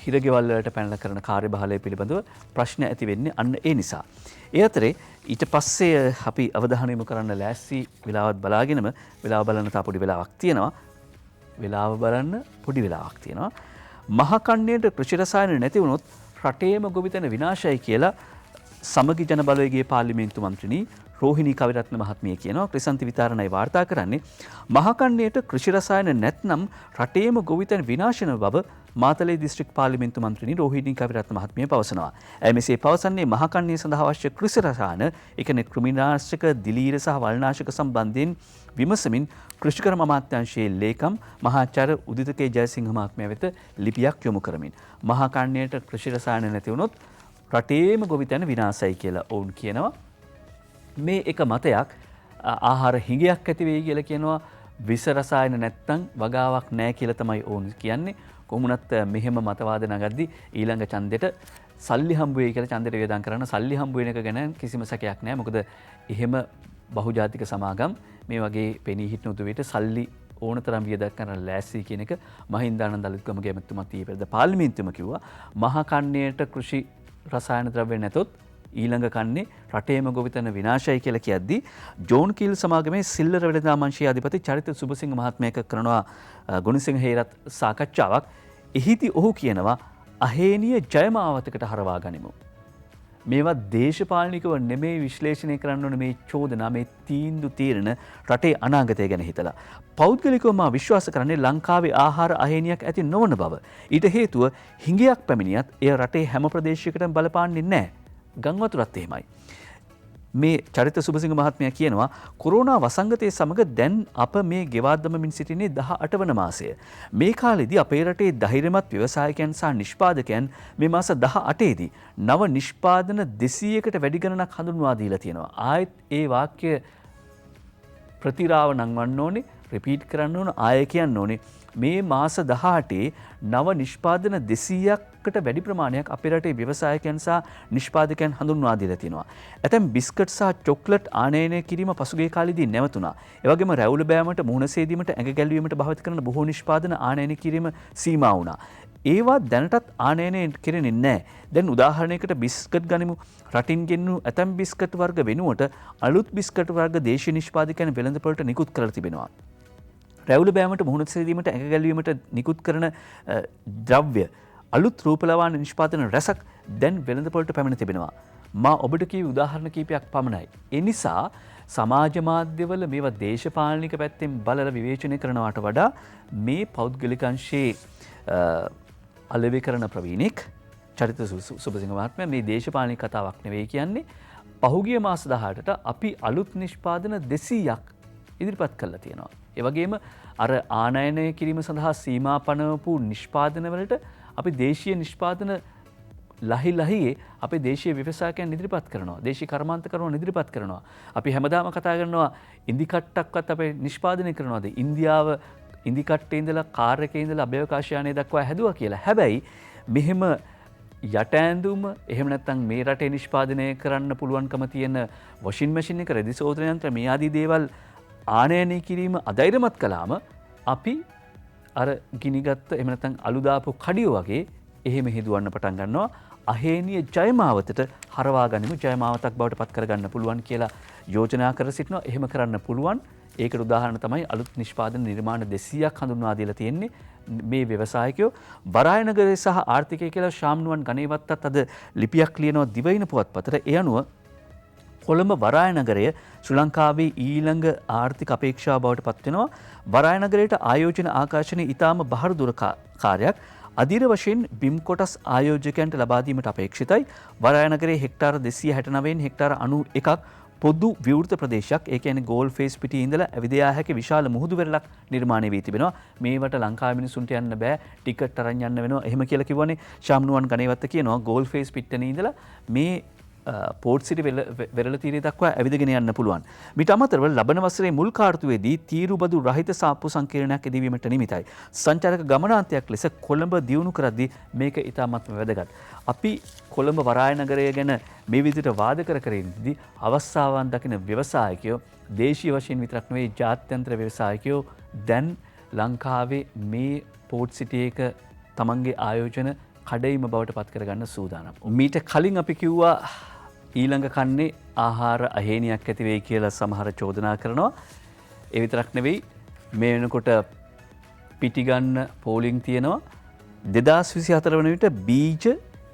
Speaker 1: හිරගෙවල් වලට පැනලා කරන කාර්යභාරය පිළිබඳව ප්‍රශ්න ඇති වෙන්නේ අන්න ඒ නිසා. ඒ අතරේ ඊට පස්සේ අපි අවධානය යොමු කරන්න ලෑස්ති වෙලාවත් බලාගෙනම වෙලාව බලන්න තා පොඩි වෙලාවක් තියෙනවා. වෙලාව බලන්න පොඩි වෙලාවක් තියෙනවා. මහකන්නේට කෘෂි රසායන නැති වුණොත් රටේම ගොවිතැන විනාශයි කියලා සමගි ජන බලවේගයේ පාර්ලිමේන්තු මන්ත්‍රිණී රෝහිණී කවිරත්න මහත්මිය කියනවා. ක්‍රිසන්ති විතාරණයි වාර්තා කරන්නේ මහකන්නේට කෘෂි රසායන නැත්නම් රටේම ගොවිතැන විනාශ වෙන බව මාතලේ දිස්ත්‍රික් පාර්ලිමේන්තු මන්ත්‍රිණී රෝහිණී කවිරත්න මහත්මිය පවසනවා. ඇය මෙසේ පවසන්නේ මහකන්නේ සඳහා අවශ්‍ය කෘෂි රසායන ඒ කියන්නේ කෘමිනාශක, දිලීර සහ වල්නාශක සම්බන්ධයෙන් විමසමින් කෘෂිකර්ම අමාත්‍යාංශයේ ලේකම් මහාචාර්ය උදිත කේ ජයසිංහ මහත්මයා වෙත ලිපියක් යොමු කරමින් මහකන්නේට කෘෂි රසායන නැති වුණොත් රටේම ගොවිතැන විනාශයි කියලා ඔවුන් කියනවා. මේ එක මතයක් ආහාර හිඟයක් ඇති වෙයි කියලා කියනවා. විස රසායන නැත්තම් වගාවක් නැහැ කියලා තමයි ඔවුන් කියන්නේ. කොහොමුණත් මෙහෙම මතවාද නගද්දි ඊළඟ ඡන්දෙට සල්ලි හම්බ වෙයි කියලා ඡන්දෙට වේදම් කරන්න සල්ලි හම්බ වෙන එක ගැන කිසිම සැකයක් නැහැ. මොකද එහෙම බහුජාතික සමාගම් මේ වගේ පෙනී හිටන උදවියට සල්ලි ඕන තරම් වියදම් කරන්න ලෑස්ති කියන එක මහින්දානන්ද අලුත්ගමගේ ඇමතුමා ඊපෙරද පාර්ලිමේන්තුවම කිව්වා. මහා කන්නේට කෘෂි රසායන ද්‍රව්‍ය නැතොත් ඊළඟ කන්නේ රටේම ගොවිතැන විනාශයි කියලා කියද්දී ජෝන් කීල් සමාගමේ සිල්ලර වෙළඳාම් අංශයේ අධිපති චරිත සුබසිංහ මහත්මයා එක්ක කරනවා ගුණසිංහ හේරත් සාකච්ඡාවක්. එහිදී ඔහු කියනවා අහේනිය ජයමාවතකට හරවා ගනිමු. මේවා දේශපාලනිකව නෙමෙයි විශ්ලේෂණය කරන්න ඕන මේ චෝදනා මේ තීන්දුව తీරන රටේ අනාගතය ගැන හිතලා. පෞද්ගලිකව මා විශ්වාස කරන්නේ ලංකාවේ ආහාර අහේනියක් ඇති නොවන බව. ඊට හේතුව හිඟයක් පැමිණියත් එය රටේ හැම ප්‍රදේශයකටම බලපාන්නේ නැහැ. ගම් වතුරත් එහෙමයි. මේ චරිත සුබසිංහ මහත්මයා කියනවා කොරෝනා වසංගතයේ සමග දැන් අප මේ ගෙවා දමමින් සිටින්නේ 18 වන මාසය. මේ කාලෙදී අපේ රටේ ධෛර්යමත් ව්‍යවසායකයන් සහ නිෂ්පාදකයන් මේ මාස 18 දී නව නිෂ්පාදන 200කට වැඩි ගණනක් හඳුන්වා දීලා තියෙනවා. ආයෙත් ඒ වාක්‍ය ප්‍රතිරාව නංවන්න ඕනේ, රිපීට් කරන්න ඕන, ආයෙ කියන්න ඕනේ. මේ මාස 18 නව නිෂ්පාදන 200කට වැඩි ප්‍රමාණයක් අපේ රටේ ව්‍යවසායකයන් සහ නිෂ්පාදකයන් හඳුන්වා දීලා තිනවා. ඇතැම් බිස්කට් සහ චොක්ලට් ආනයනය කිරීම පසුගිය කාලෙදී නැවතුණා. ඒ වගේම රැවුල බෑමට, මුහුණ සේදීමට, ඇඟ ගැල්වීමට භාවිත කරන බොහෝ නිෂ්පාදන ආනයනය කිරීම සීමා වුණා. ඒවා දැනටත් ආනයනය කෙරෙන්නේ නැහැ. දැන් උදාහරණයකට බිස්කට් ගනිමු. රටින් ගෙන්නු ඇතැම් බිස්කට් වර්ග වෙනුවට අලුත් බිස්කට් වර්ග දේශීය නිෂ්පාදකයන් වෙළඳපොළට නිකුත් කරලා තිබෙනවා. රැවුල බෑමට, මුහුණ සේදීමට, ඇඟ ගැල්වීමට නිකුත් කරන ද්‍රව්‍ය අලුත් රූපලවාන නිෂ්පාදන රැසක් දැන් වෙළඳපොළට පැමිණ තිබෙනවා. මා ඔබට කී උදාහරණ කීපයක් පමණයි. ඒ නිසා සමාජ මාධ්‍යවල මේවා දේශපාලනික පැත්තෙන් බලලා විවේචනය කරනවට වඩා මේ පෞද්ගලික අංශයේ අලෙවි කරන ප්‍රවීණෙක් චරිත සුබසිංහ මහත්මයා මේ දේශපාලනික කතාවක් නෙවෙයි කියන්නේ පහුගිය මාස 18ට අපි අලුත් නිෂ්පාදන 200ක් ඉදිරිපත් කළා තියෙනවා. ඒ වගේම අර ආනයනය කිරීම සඳහා සීමා පනවපු නිෂ්පාදනවලට අපි දේශීය නිෂ්පාදන ලහියේ අපේ දේශීය ව්‍යවසායකයන් ඉදිරිපත් කරනවා. දේශීය කර්මාන්තකරුවන් ඉදිරිපත් කරනවා. අපි හැමදාම කතා කරනවා ඉන්දි කට්ටක්වත් අපේ නිෂ්පාදනය කරනවාද? ඉන්දියාව ඉන්දි කට්ටේ ඉඳලා කාර් එකේ ඉඳලා අභ්‍යවකාශ යානය දක්වා හැදුවා කියලා. හැබැයි මෙහෙම යට ඇඳුම එහෙම නැත්නම් මේ රටේ නිෂ්පාදනය කරන්න පුළුවන්කම තියෙන වොෂින් මැෂින් එක රෙදි සෝදන යන්ත්‍ර මේ ආදී දේවල් ආනයනය කිරීම අධෛර්යමත් කළාම අපි අර ගිනිගත්ත එහෙම නැත්නම් අලු දාපු කඩියෝ වගේ එහෙම හිදුවන්න පටන් ගන්නවා. අහේනිය ජයමාවතට හරවා ගනිමු, ජයමාවතක් බවට පත් කරගන්න පුළුවන් කියලා යෝජනා කර සිටිනවා. එහෙම කරන්න පුළුවන්. ඒකට උදාහරණ තමයි අලුත් නිෂ්පාදන නිර්මාණ 200ක් හඳුන්වා දීලා තියෙන්නේ මේ ව්‍යවසායකයෝ. බරායනගරේ සහ ආර්ථිකය කියලා ශාම්නුවන් ගණේවත්තත් අද ලිපියක් ලියනවා දිවයින පුවත්පතට. ඒ අනුව කොළඹ වරායනගරය ශ්‍රී ලංකාවේ ඊළඟ ආර්ථික අපේක්ෂාව බවට පත් වෙනවා. වරායනගරයට ආයෝජන ආකාශනයේ ඊටාම බහරුදුර කාර්යයක් අධීර වශයෙන් බිම් කොටස් ආයෝජකයන්ට ලබා දීමට අපේක්ෂිතයි. වරායනගරයේ හෙක්ටාර 269න් හෙක්ටාර 91ක් පොදු විවෘත ප්‍රදේශයක්. ඒ කියන්නේ ගෝල් ෆේස් පිටියේ ඉඳලා ඇවිද යා හැකි විශාල මුහුදු වෙරළක් නිර්මාණය වී තිබෙනවා. මේවට ලංකාවේ මිනිසුන්ට යන්න බෑ, ටිකට් අරන් යන්න වෙනවා. එහෙම කියලා කිව්වනේ ශාම්නුවන් ගණේවත්ත කියනවා ගෝල් ෆේස් පිට්ටනේ ඉඳලා මේ පෝට් සිටි වෙරළ තීරය දක්වා ඇවිදගෙන යන්න පුළුවන්. මීට අමතරව ලබන වසරේ මුල් කාර්තුවේදී තීරුබදු රහිත සාප්පු සංකීර්ණයක් ඉදීවීමට නිමිතයි. සංචාරක ගමනාන්තයක් ලෙස කොළඹ දියුණු කරද්දී මේක ඉතාමත්ම වැදගත්. අපි කොළඹ වරායනගරය ගැන මේ විදිහට වාද කර ඉඳිද්දී අවස්ථාවන් දකින ව්‍යවසායකයෝ දේශීය වශයෙන් විතරක් නෙවෙයි ජාත්‍යන්තර ව්‍යවසායකයෝ දැන් ලංකාවේ මේ පෝට් සිටි එක තමන්ගේ ආයෝජන කඩයිම බවට පත් කරගන්න සූදානම්. මීට කලින් අපි කිව්වා ඊළඟ කන්නේ ආහාර අහේනියක් ඇති වෙයි කියලා සමහර චෝදනා කරනවා. ඒ විතරක් නෙවෙයි මේ වෙනකොට පිටිගන්න පෝලිං තියෙනවා. 2024 වන විට බීජ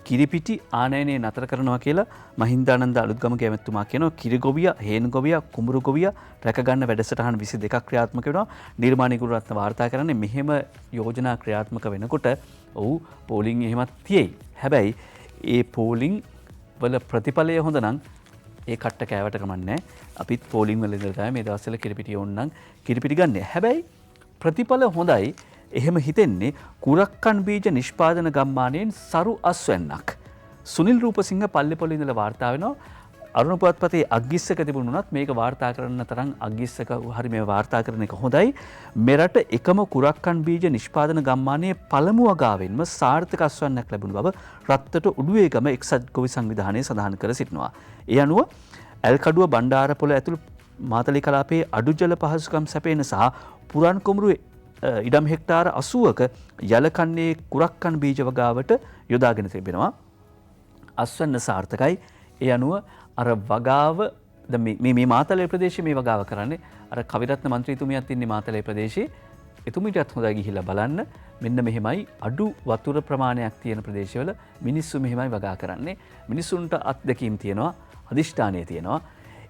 Speaker 1: කිරිපිටි ආනයනය නතර කරනවා කියලා මහින්දානන්ද අලුත්ගමගේ ඇමතුමා කියනවා. කිරිගොවිය, හේන් ගොවිය, කුඹුරු ගොවිය රැකගන්න වැඩසටහන් 22ක් ක්‍රියාත්මක වෙනවා. නිර්මාණ ගුරුරත්න වාර්තා කරන්නේ මෙහෙම යෝජනා ක්‍රියාත්මක වෙනකොට ඔව් පෝලිං එහෙමත් තියෙයි. හැබැයි ඒ පෝලිං වල ප්‍රතිඵලය හොඳ නම් ඒ කට්ට කෑවට කමන්නේ. අපිත් පෝලිං වල ඉඳලා තමයි මේ දවස්වල කිරිපිටි ඕන්නම් කිරිපිටි ගන්න. හැබැයි ප්‍රතිඵල හොඳයි. එහෙම හිතෙන්නේ කුරක්කන් බීජ නිෂ්පාදන ගම්මානයෙන් සරු අස්වැන්නක්. සුනිල් රූපසිංහ පල්ලේපොළ ඉඳලා වාර්තා වෙනවා. අරුණ පුවත්පතේ අග්ගිස්සක තිබුණුනත් මේක වාර්තා කරන්න තරම් අග්ගිස්සක හරි මේ වාර්තා කරන එක හොඳයි. මෙරට එකම කුරක්කන් බීජ නිෂ්පාදන ගම්මානයේ පළමු වගාවෙන්ම සාර්ථක අස්වැන්නක් ලැබුණු බව රත්තට උඩුවේගම එක්සත් ගොවි සංවිධානය සඳහන් කර සිටිනවා. ඒ අනුව ඇල්කඩුව බණ්ඩාරපොළ ඇතුළු මාතලේ කලාපයේ අඩු ජල පහසුකම් සැපෙන සහ පුරන් කුමරු ඉඩම් හෙක්ටාර 80ක යලකන්නේ කුරක්කන් බීජ වගාවට යොදාගෙන තිබෙනවා. අස්වැන්න සාර්ථකයි. ඒ අනුව අර වගාව මේ මාතලේ ප්‍රදේශයේ මේ වගාව කරන්නේ අර කවිරත්න මන්ත්‍රීතුමියත් ඉන්නේ මාතලේ ප්‍රදේශයේ. එතුමිටත් හොඳයි ගිහිල්ලා බලන්න. මෙන්න මෙහෙමයි අඩු වතුර ප්‍රමාණයක් තියෙන ප්‍රදේශවල මිනිස්සු මෙහෙමයි වගා කරන්නේ. මිනිස්සුන්ට අත්දැකීම් තියෙනවා, අදිෂ්ඨානය තියෙනවා.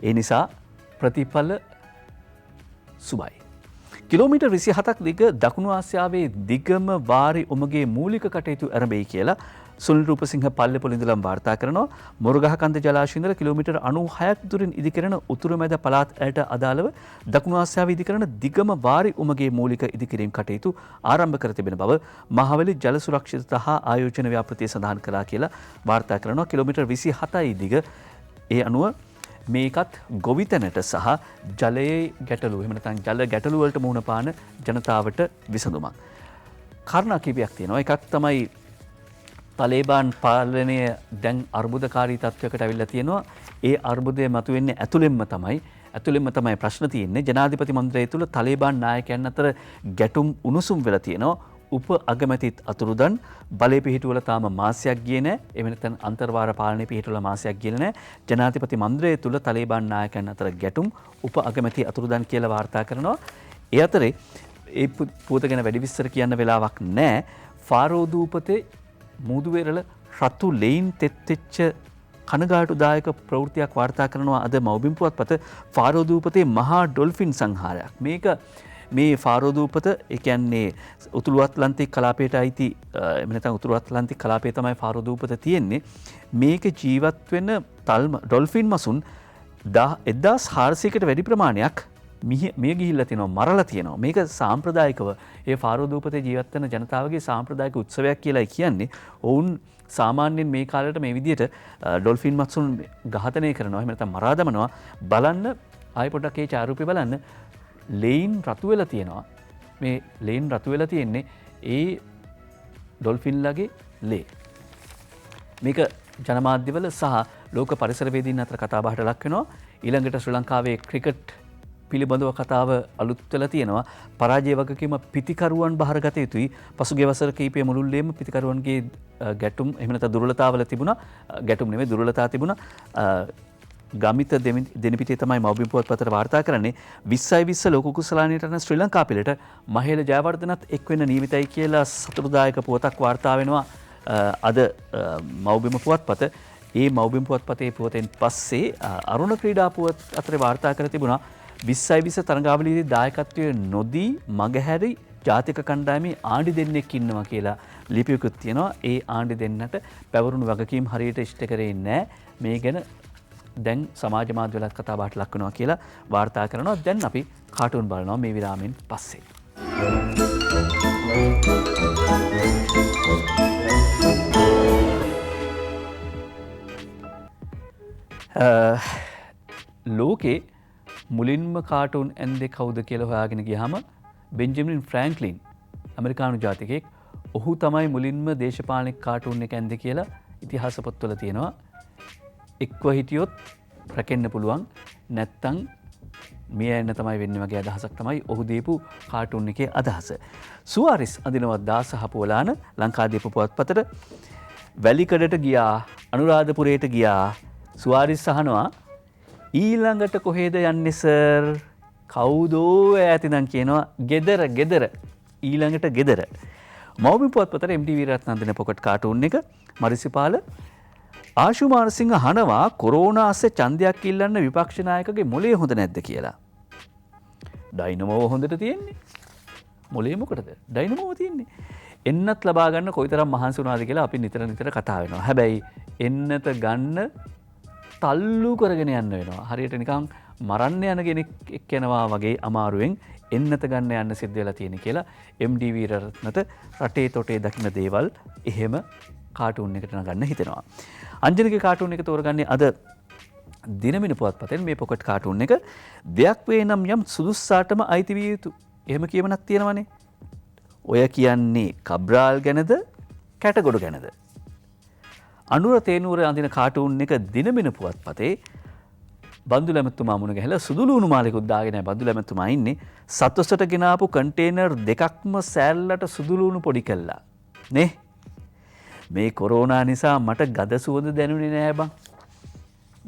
Speaker 1: ඒ නිසා ප්‍රතිඵල සුබයි. කිලෝමීටර් 27ක් දිග දකුණු ආසියාවේ දිගම වාරි උමගේ මූලික කටයුතු ආරම්භයි කියලා සුනිල් රූපසිංහ පල්ලේපොළ ඉඳලා වාර්තා කරනවා. මොරගහකන්ද ජලාශය ඉඳලා කිලෝමීටර් 96ක් දුරින් ඉදිකරන උතුරුමැද පළාත් ඇයට අදාළව දකුණු ආසියාවේ ඉදිකරන දිගම වාරි උමගේ මූලික ඉදිකිරීම් කටයුතු ආරම්භ කර තිබෙන බව මහවැලි ජල සුරක්ෂිතතා හා ආයෝජන ව්‍යාපෘතිය සඳහන් කළා කියලා වාර්තා කරනවා. කිලෝමීටර් 27යි දිග. ඒ අනුව මේකත් ගොවිතැනට සහ ජලයේ ගැටලු එහෙම නැත්නම් ජල ගැටලු වලට මුහුණ පාන ජනතාවට විසඳුමක්. කාරණා කිහිපයක් තියෙනවා. එකක් තමයි තලේබාන් පාලනය දැන් අර්බුදකාරී තත්වයකට ඇවිල්ලා තියෙනවා. ඒ අර්බුදය මතුවෙන්නේ ඇතුළෙන්ම තමයි ප්‍රශ්න තියෙන්නේ. ජනාධිපති මණ්ඩලය තුළ තලේබාන් නායකයන් අතර ගැටුම් උණුසුම් වෙලා තියෙනවා. උප අගමැතිත් අතුරුදන් බලය පිහිටුවල තාම මාසයක් ගියේ නැහැ. එහෙම නැත්නම් අන්තර්වාර පාලනය පිහිටුවල මාසයක් ගියේ නැහැ. ජනාධිපති මණ්ඩලය තුළ තලේබාන් නායකයන් අතර ගැටුම් උප අගමැති අතුරුදන් කියලා වාර්තා කරනවා. ඒ අතරේ ඒ පුවත ගැන වැඩි විස්තර කියන්න වෙලාවක් නැහැ. ෆාරෝ දූපතේ මුහුදු වෙරළ රතු ලෙයින් තෙත්ච්ච කනගාටුදායක ප්‍රවෘත්තියක් වාර්තා කරනවා අද මව්බිම් පුවත්පත. ෆාරෝ දූපතේ මහා ඩොල්ෆින් සංහාරයක්. මේක මේ ෆාරෝ දූපත ඒ කියන්නේ උතුරු ඇත්ලන්තික් කලාපයට අයිති එහෙම නැත්නම් උතුරු ඇත්ලන්තික් කලාපයේ තමයි ෆාරෝ දූපත තියෙන්නේ. මේක ජීවත් වෙන ඩොල්ෆින් මසුන් 1400කට වැඩි ප්‍රමාණයක් මේ ගිහිල්ලා තියෙනවා, මරලා තියෙනවා. මේක සාම්ප්‍රදායිකව ඒ ෆාරෝ දූපතේ ජීවත් වෙන ජනතාවගේ සාම්ප්‍රදායික උත්සවයක් කියලායි කියන්නේ. ඔවුන් සාමාන්‍යයෙන් මේ කාලේට මේ විදිහට ඩොල්ෆින් මත්සුන් ඝාතනය කරනවා, එහෙම නැත්නම් මරා දමනවා. බලන්න ආයෙ පොඩ්ඩක් ඒ ඡායාරූපේ බලන්න. ලේන් රතු වෙලා තියෙනවා. මේ ලේන් රතු වෙලා තියෙන්නේ ඒ ඩොල්ෆින්ලගේ ලේ. මේක ජනමාධ්‍යවල සහ ලෝක පරිසරවේදීන් අතර කතා බහට ලක් වෙනවා. ඊළඟට ශ්‍රී ලංකාවේ ක්‍රිකට් පිළිබඳව කතාව අලුත් වෙලා තියෙනවා. පරාජය වගකීම පිතිකරුවන් බහරගත යුතුයි. පසුගිය වසර කිහිපය මුළුල්ලේම පිතිකරුවන්ගේ ගැටුම් එහෙම නැත්නම් දුර්වලතාවල තිබුණා. ගැටුම් නෙමෙයි දුර්වලතා තිබුණා. ගමිත දෙනිපිටිය තමයි මව්බිම් පුවත්පතට වාර්තා කරන්නේ 2020 ලෝක කුසලානයට යන ශ්‍රී ලංකා පිළට මහේල ජයවර්ධනත් එක් වෙන්න නියමිතයි කියලා සතුටුදායක පුවතක් වාර්තා වෙනවා අද මව්බිම පුවත්පත. ඒ මව්බිම් පුවත්පතේ පුවතෙන් පස්සේ අරුණ ක්‍රීඩා පුවත් අතරේ වාර්තා කර තිබුණා 2020 තරඟාවලියේදී දායකත්වයේ නොදී මගහැරි ජාතික කණ්ඩායමේ ආණ්ඩි දෙන්නෙක් ඉන්නවා කියලා ලිපියකුත් තියෙනවා. ඒ ආණ්ඩි දෙන්නට පැවරුණු වගකීම් හරියට ඉෂ්ට කරේ නැහැ. මේ ගැන දැන් සමාජ මාධ්‍යවලත් කතා බහට ලක් වෙනවා කියලා වාර්තා කරනවා. දැන් අපි කාටුන් බලනවා මේ විරාමයෙන් පස්සේ. ලෝකේ මුලින්ම කාටුන් ඇන්දේ කවුද කියලා හොයාගෙන ගියාම බෙන්ජමින් ෆ්‍රැන්ක්ලින් ඇමරිකානු ජාතිකයෙක් ඔහු තමයි මුලින්ම දේශපාලනික කාටුන් එක ඇන්දේ කියලා ඉතිහාස පොත්වල තියෙනවා. එක්ව හිටියොත් රැකෙන්න පුළුවන්, නැත්තම් මිය යන්න තමයි වෙන්නේ වගේ අදහසක් තමයි ඔහු දීපු කාටුන් එකේ අදහස. සුවාරිස් අදිනවා 16 පොලාන ලංකාදීප පුවත්පතට වැලිකඩට ගියා, අනුරාධපුරයට ගියා. සුවාරිස් අහනවා ඊළඟට කොහෙද යන්නේ සර්? කවුදෝ ඈතිනම් කියනවා ගෙදර ඊළඟට ගෙදර. මව්බිම් පුවත්පතට MTV රත්නන්දන පොකට් කාටුන් එක මරිසිපාල ආශු මානසිංහ අහනවා කොරෝනා අස්සේ ඡන්දයක් ඉල්ලන්න විපක්ෂ නායකගේ මොලේ හොඳ නැද්ද කියලා. ඩයිනමෝව හොඳට තියෙන්නේ. මොලේ මොකටද? ඩයිනමෝව තියෙන්නේ. එන්නත් ලබා ගන්න කොයිතරම් මහන්සි වුණාද කියලා අපි නිතර කතා වෙනවා. හැබැයි එන්නත ගන්න තල්ලු කරගෙන යන්න වෙනවා. හරියට නිකන් මරන්න යන කෙනෙක් එක්කෙනවා වගේ අමාරුවෙන් එන්නත ගන්න යන්න සිද්ධ වෙලා තියෙන කියලා MD වීරරත්නට රටේ තොටේ දකින්න දේවල් එහෙම කාටුන් එකට නගන්න හිතෙනවා. අංජනගේ කාටුන් එක තෝරගන්නේ අද දිනමින පුවත්පතෙන් මේ පොකට් කාටුන් එක දෙයක් වේ නම් යම් සුදුස්සාටම අයිති විය යුතු. එහෙම කියමනක් තියෙනවනේ. ඔය කියන්නේ කබ්‍රාල් ගැනද කැටගොඩ ගැනද? අනුර තේනුවර අඳින කාටුන් එක දිනමින පුවත්පතේ බන්දු ලැමැතුමා මුණ ගැහලා සුදු ලුණු මාලෙකුත් දාගෙන බන්දු ලැමැතුමා ඉන්නේ. සත්වසට ගෙනාපු කන්ටේනර් දෙකක්ම සෑල්ලට සුදු ලුණු පොඩි කළා. නේ? මේ කොරෝනා නිසා මට ගඳ සුවඳ දැනුනේ නෑ බං.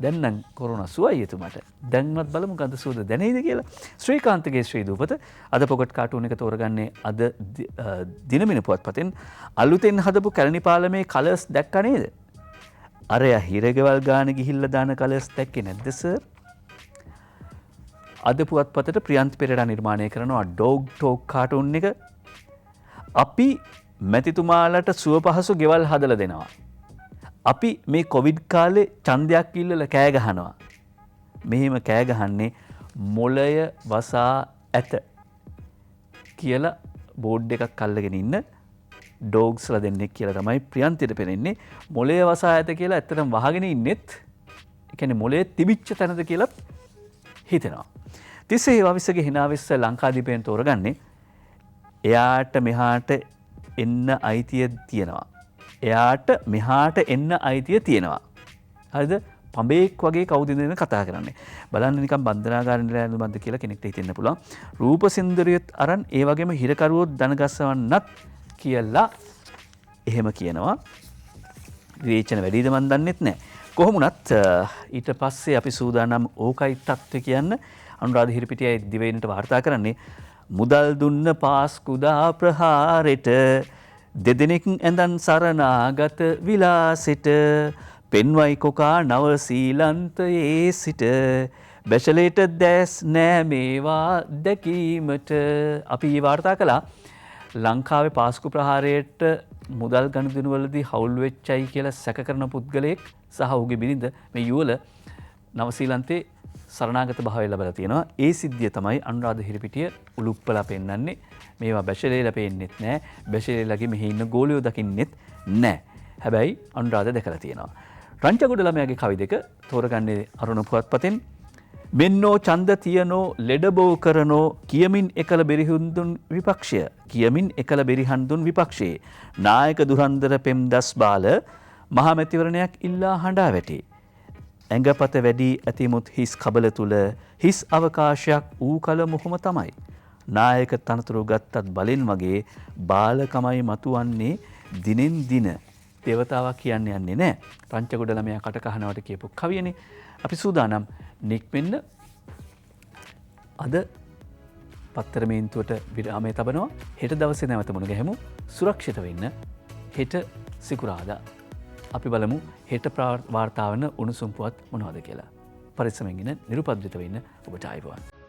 Speaker 1: දැන් නම් කොරෝනා සුවයි එතුමට. දැන්වත් බලමු ගඳ සුවඳ දැනෙයිද කියලා. ශ්‍රීකාන්තගේ ශ්‍රී දූපත අද පොකට් කාටුන් එක තෝරගන්නේ අද දිනමින පුවත්පතෙන් අලුතෙන් හදපු කැලණි පාලමේ කලර්ස් දැක්කා නේද? අරයා හිරගෙවල් ගාන ගිහිල්ලා දාන කලර්ස් දැක්කේ නැද්ද සර්? අද පුවත්පතට ප්‍රියන්ත් පෙරේරා නිර්මාණය කරනවා ඩොග් ටෝක් කාටුන් එක. අපි මැතිතුමාලට සුව පහසු ගෙවල් හදලා දෙනවා. අපි මේ කොවිඩ් කාලේ ඡන්දයක් ඉල්ලලා කෑ ගහනවා. මෙහෙම කෑ ගහන්නේ මොළය වසා ඇත කියලා බෝඩ් එකක් අල්ලගෙන ඉන්න ඩොග්ස්ලා දෙන්නෙක් කියලා තමයි ප්‍රියන්තිට පෙනෙන්නේ. මොළය වසා ඇත කියලා ඇත්තටම වහගෙන ඉන්නෙත් ඒ කියන්නේ මොළයේ තිබිච්ච තැනද කියලා හිතෙනවා. තිස්සේ වවිසගේ හිනාවෙස්ස ලංකාදීපයෙන් තෝරගන්නේ එයාට මෙහාට එන්න අයිතිය තියෙනවා. එයාට මෙහාට එන්න අයිතිය තියෙනවා. හරිද? පඹේක් වගේ කවුද ඉඳගෙන කතා කරන්නේ. බලන්න නිකන් බන්ධනාගාරේ ඉඳලා යනවද කියලා කෙනෙක්ට හිතෙන්න පුළුවන්. රූප සින්දරියත් අරන් ඒ වගේම හිරකරුවොත් දනගස්සවන්නත් කියලා එහෙම කියනවා. විවේචන වැඩිද මන් දන්නෙත් නැහැ. කොහොමුණත් ඊට පස්සේ අපි සූදානම් ඕකයි තත්ත්වය කියන්න අනුරාධ හිරිපිටියයි දිවයිනට වාර්තා කරන්නේ මුදල් දුන්න පාස්කුදා ප්‍රහාරෙට දෙදෙනෙක් ඇඳන් සරණාගත විලාසෙට පෙන්වයි කොකා නව සීලන්තයේ සිට බැෂලේට දැස් නෑ මේවා දැකීමට. අපි ඒ වාර්තා කළා ලංකාවේ පාස්කු ප්‍රහාරයට මුදල් ගනුදෙනුවලදී හවුල් වෙච්චයි කියලා සැක කරන පුද්ගලයෙක් සහ ඔහුගේ බිරිඳ මේ යුවල නවසීලන්තේ සරණාගත භාවය ලැබලා තියෙනවා. ඒ සිද්ධිය තමයි අනුරාධ හිරිපිටිය උලුප්පලා පෙන්වන්නේ. මේවා බැෂලේලා පේන්නෙත් නෑ. බැෂලේලාගේ මෙහි ඉන්න ගෝලියෝ දකින්නෙත් නෑ. හැබැයි අනුරාධ දැකලා තියෙනවා. රංචගොඩ ළමයාගේ කවි දෙක තෝරගන්නේ අරුණ පුවත්පතෙන්. මෙන්නෝ ඡන්ද තියනෝ ලෙඩබෝ කරනෝ කියමින් එකල බෙරිහුන්දුන් විපක්ෂය කියමින් එකල බෙරිහන්දුන් විපක්ෂයේ නායක දුරන්දර පෙම්දස් බාල මහමැතිවරණයක් ඉල්ලා හඬා වැටේ. ඇඟපත වැඩි ඇතිමුත් හිස් කබල තුල හිස් අවකාශයක් ඌ කල මොහොම තමයි. නායක තනතුරු ගත්තත් බලෙන් වගේ බාලකමයි මතුවන්නේ දිනෙන් දින. දේවතාවක් කියන්නේ යන්නේ නැහැ. රංචගොඩ ළමයා කට කහනවට කියපු කවියනේ. අපි සූදානම් නික්මෙන්න අද පත්තර මේන්තුවට විරාමයේ තබනවා. හෙට දවසේ නැවත මුණ ගැහෙමු. සුරක්ෂිත වෙන්න. හෙට සිකුරාදා. අපි බලමු හෙට වාර්තා වන උණුසුම් පුවත් මොනවද කියලා. පරිස්සමෙන් ඉන්න නිරුපද්‍රිත වෙන්න ඔබට ආයුබෝවන්.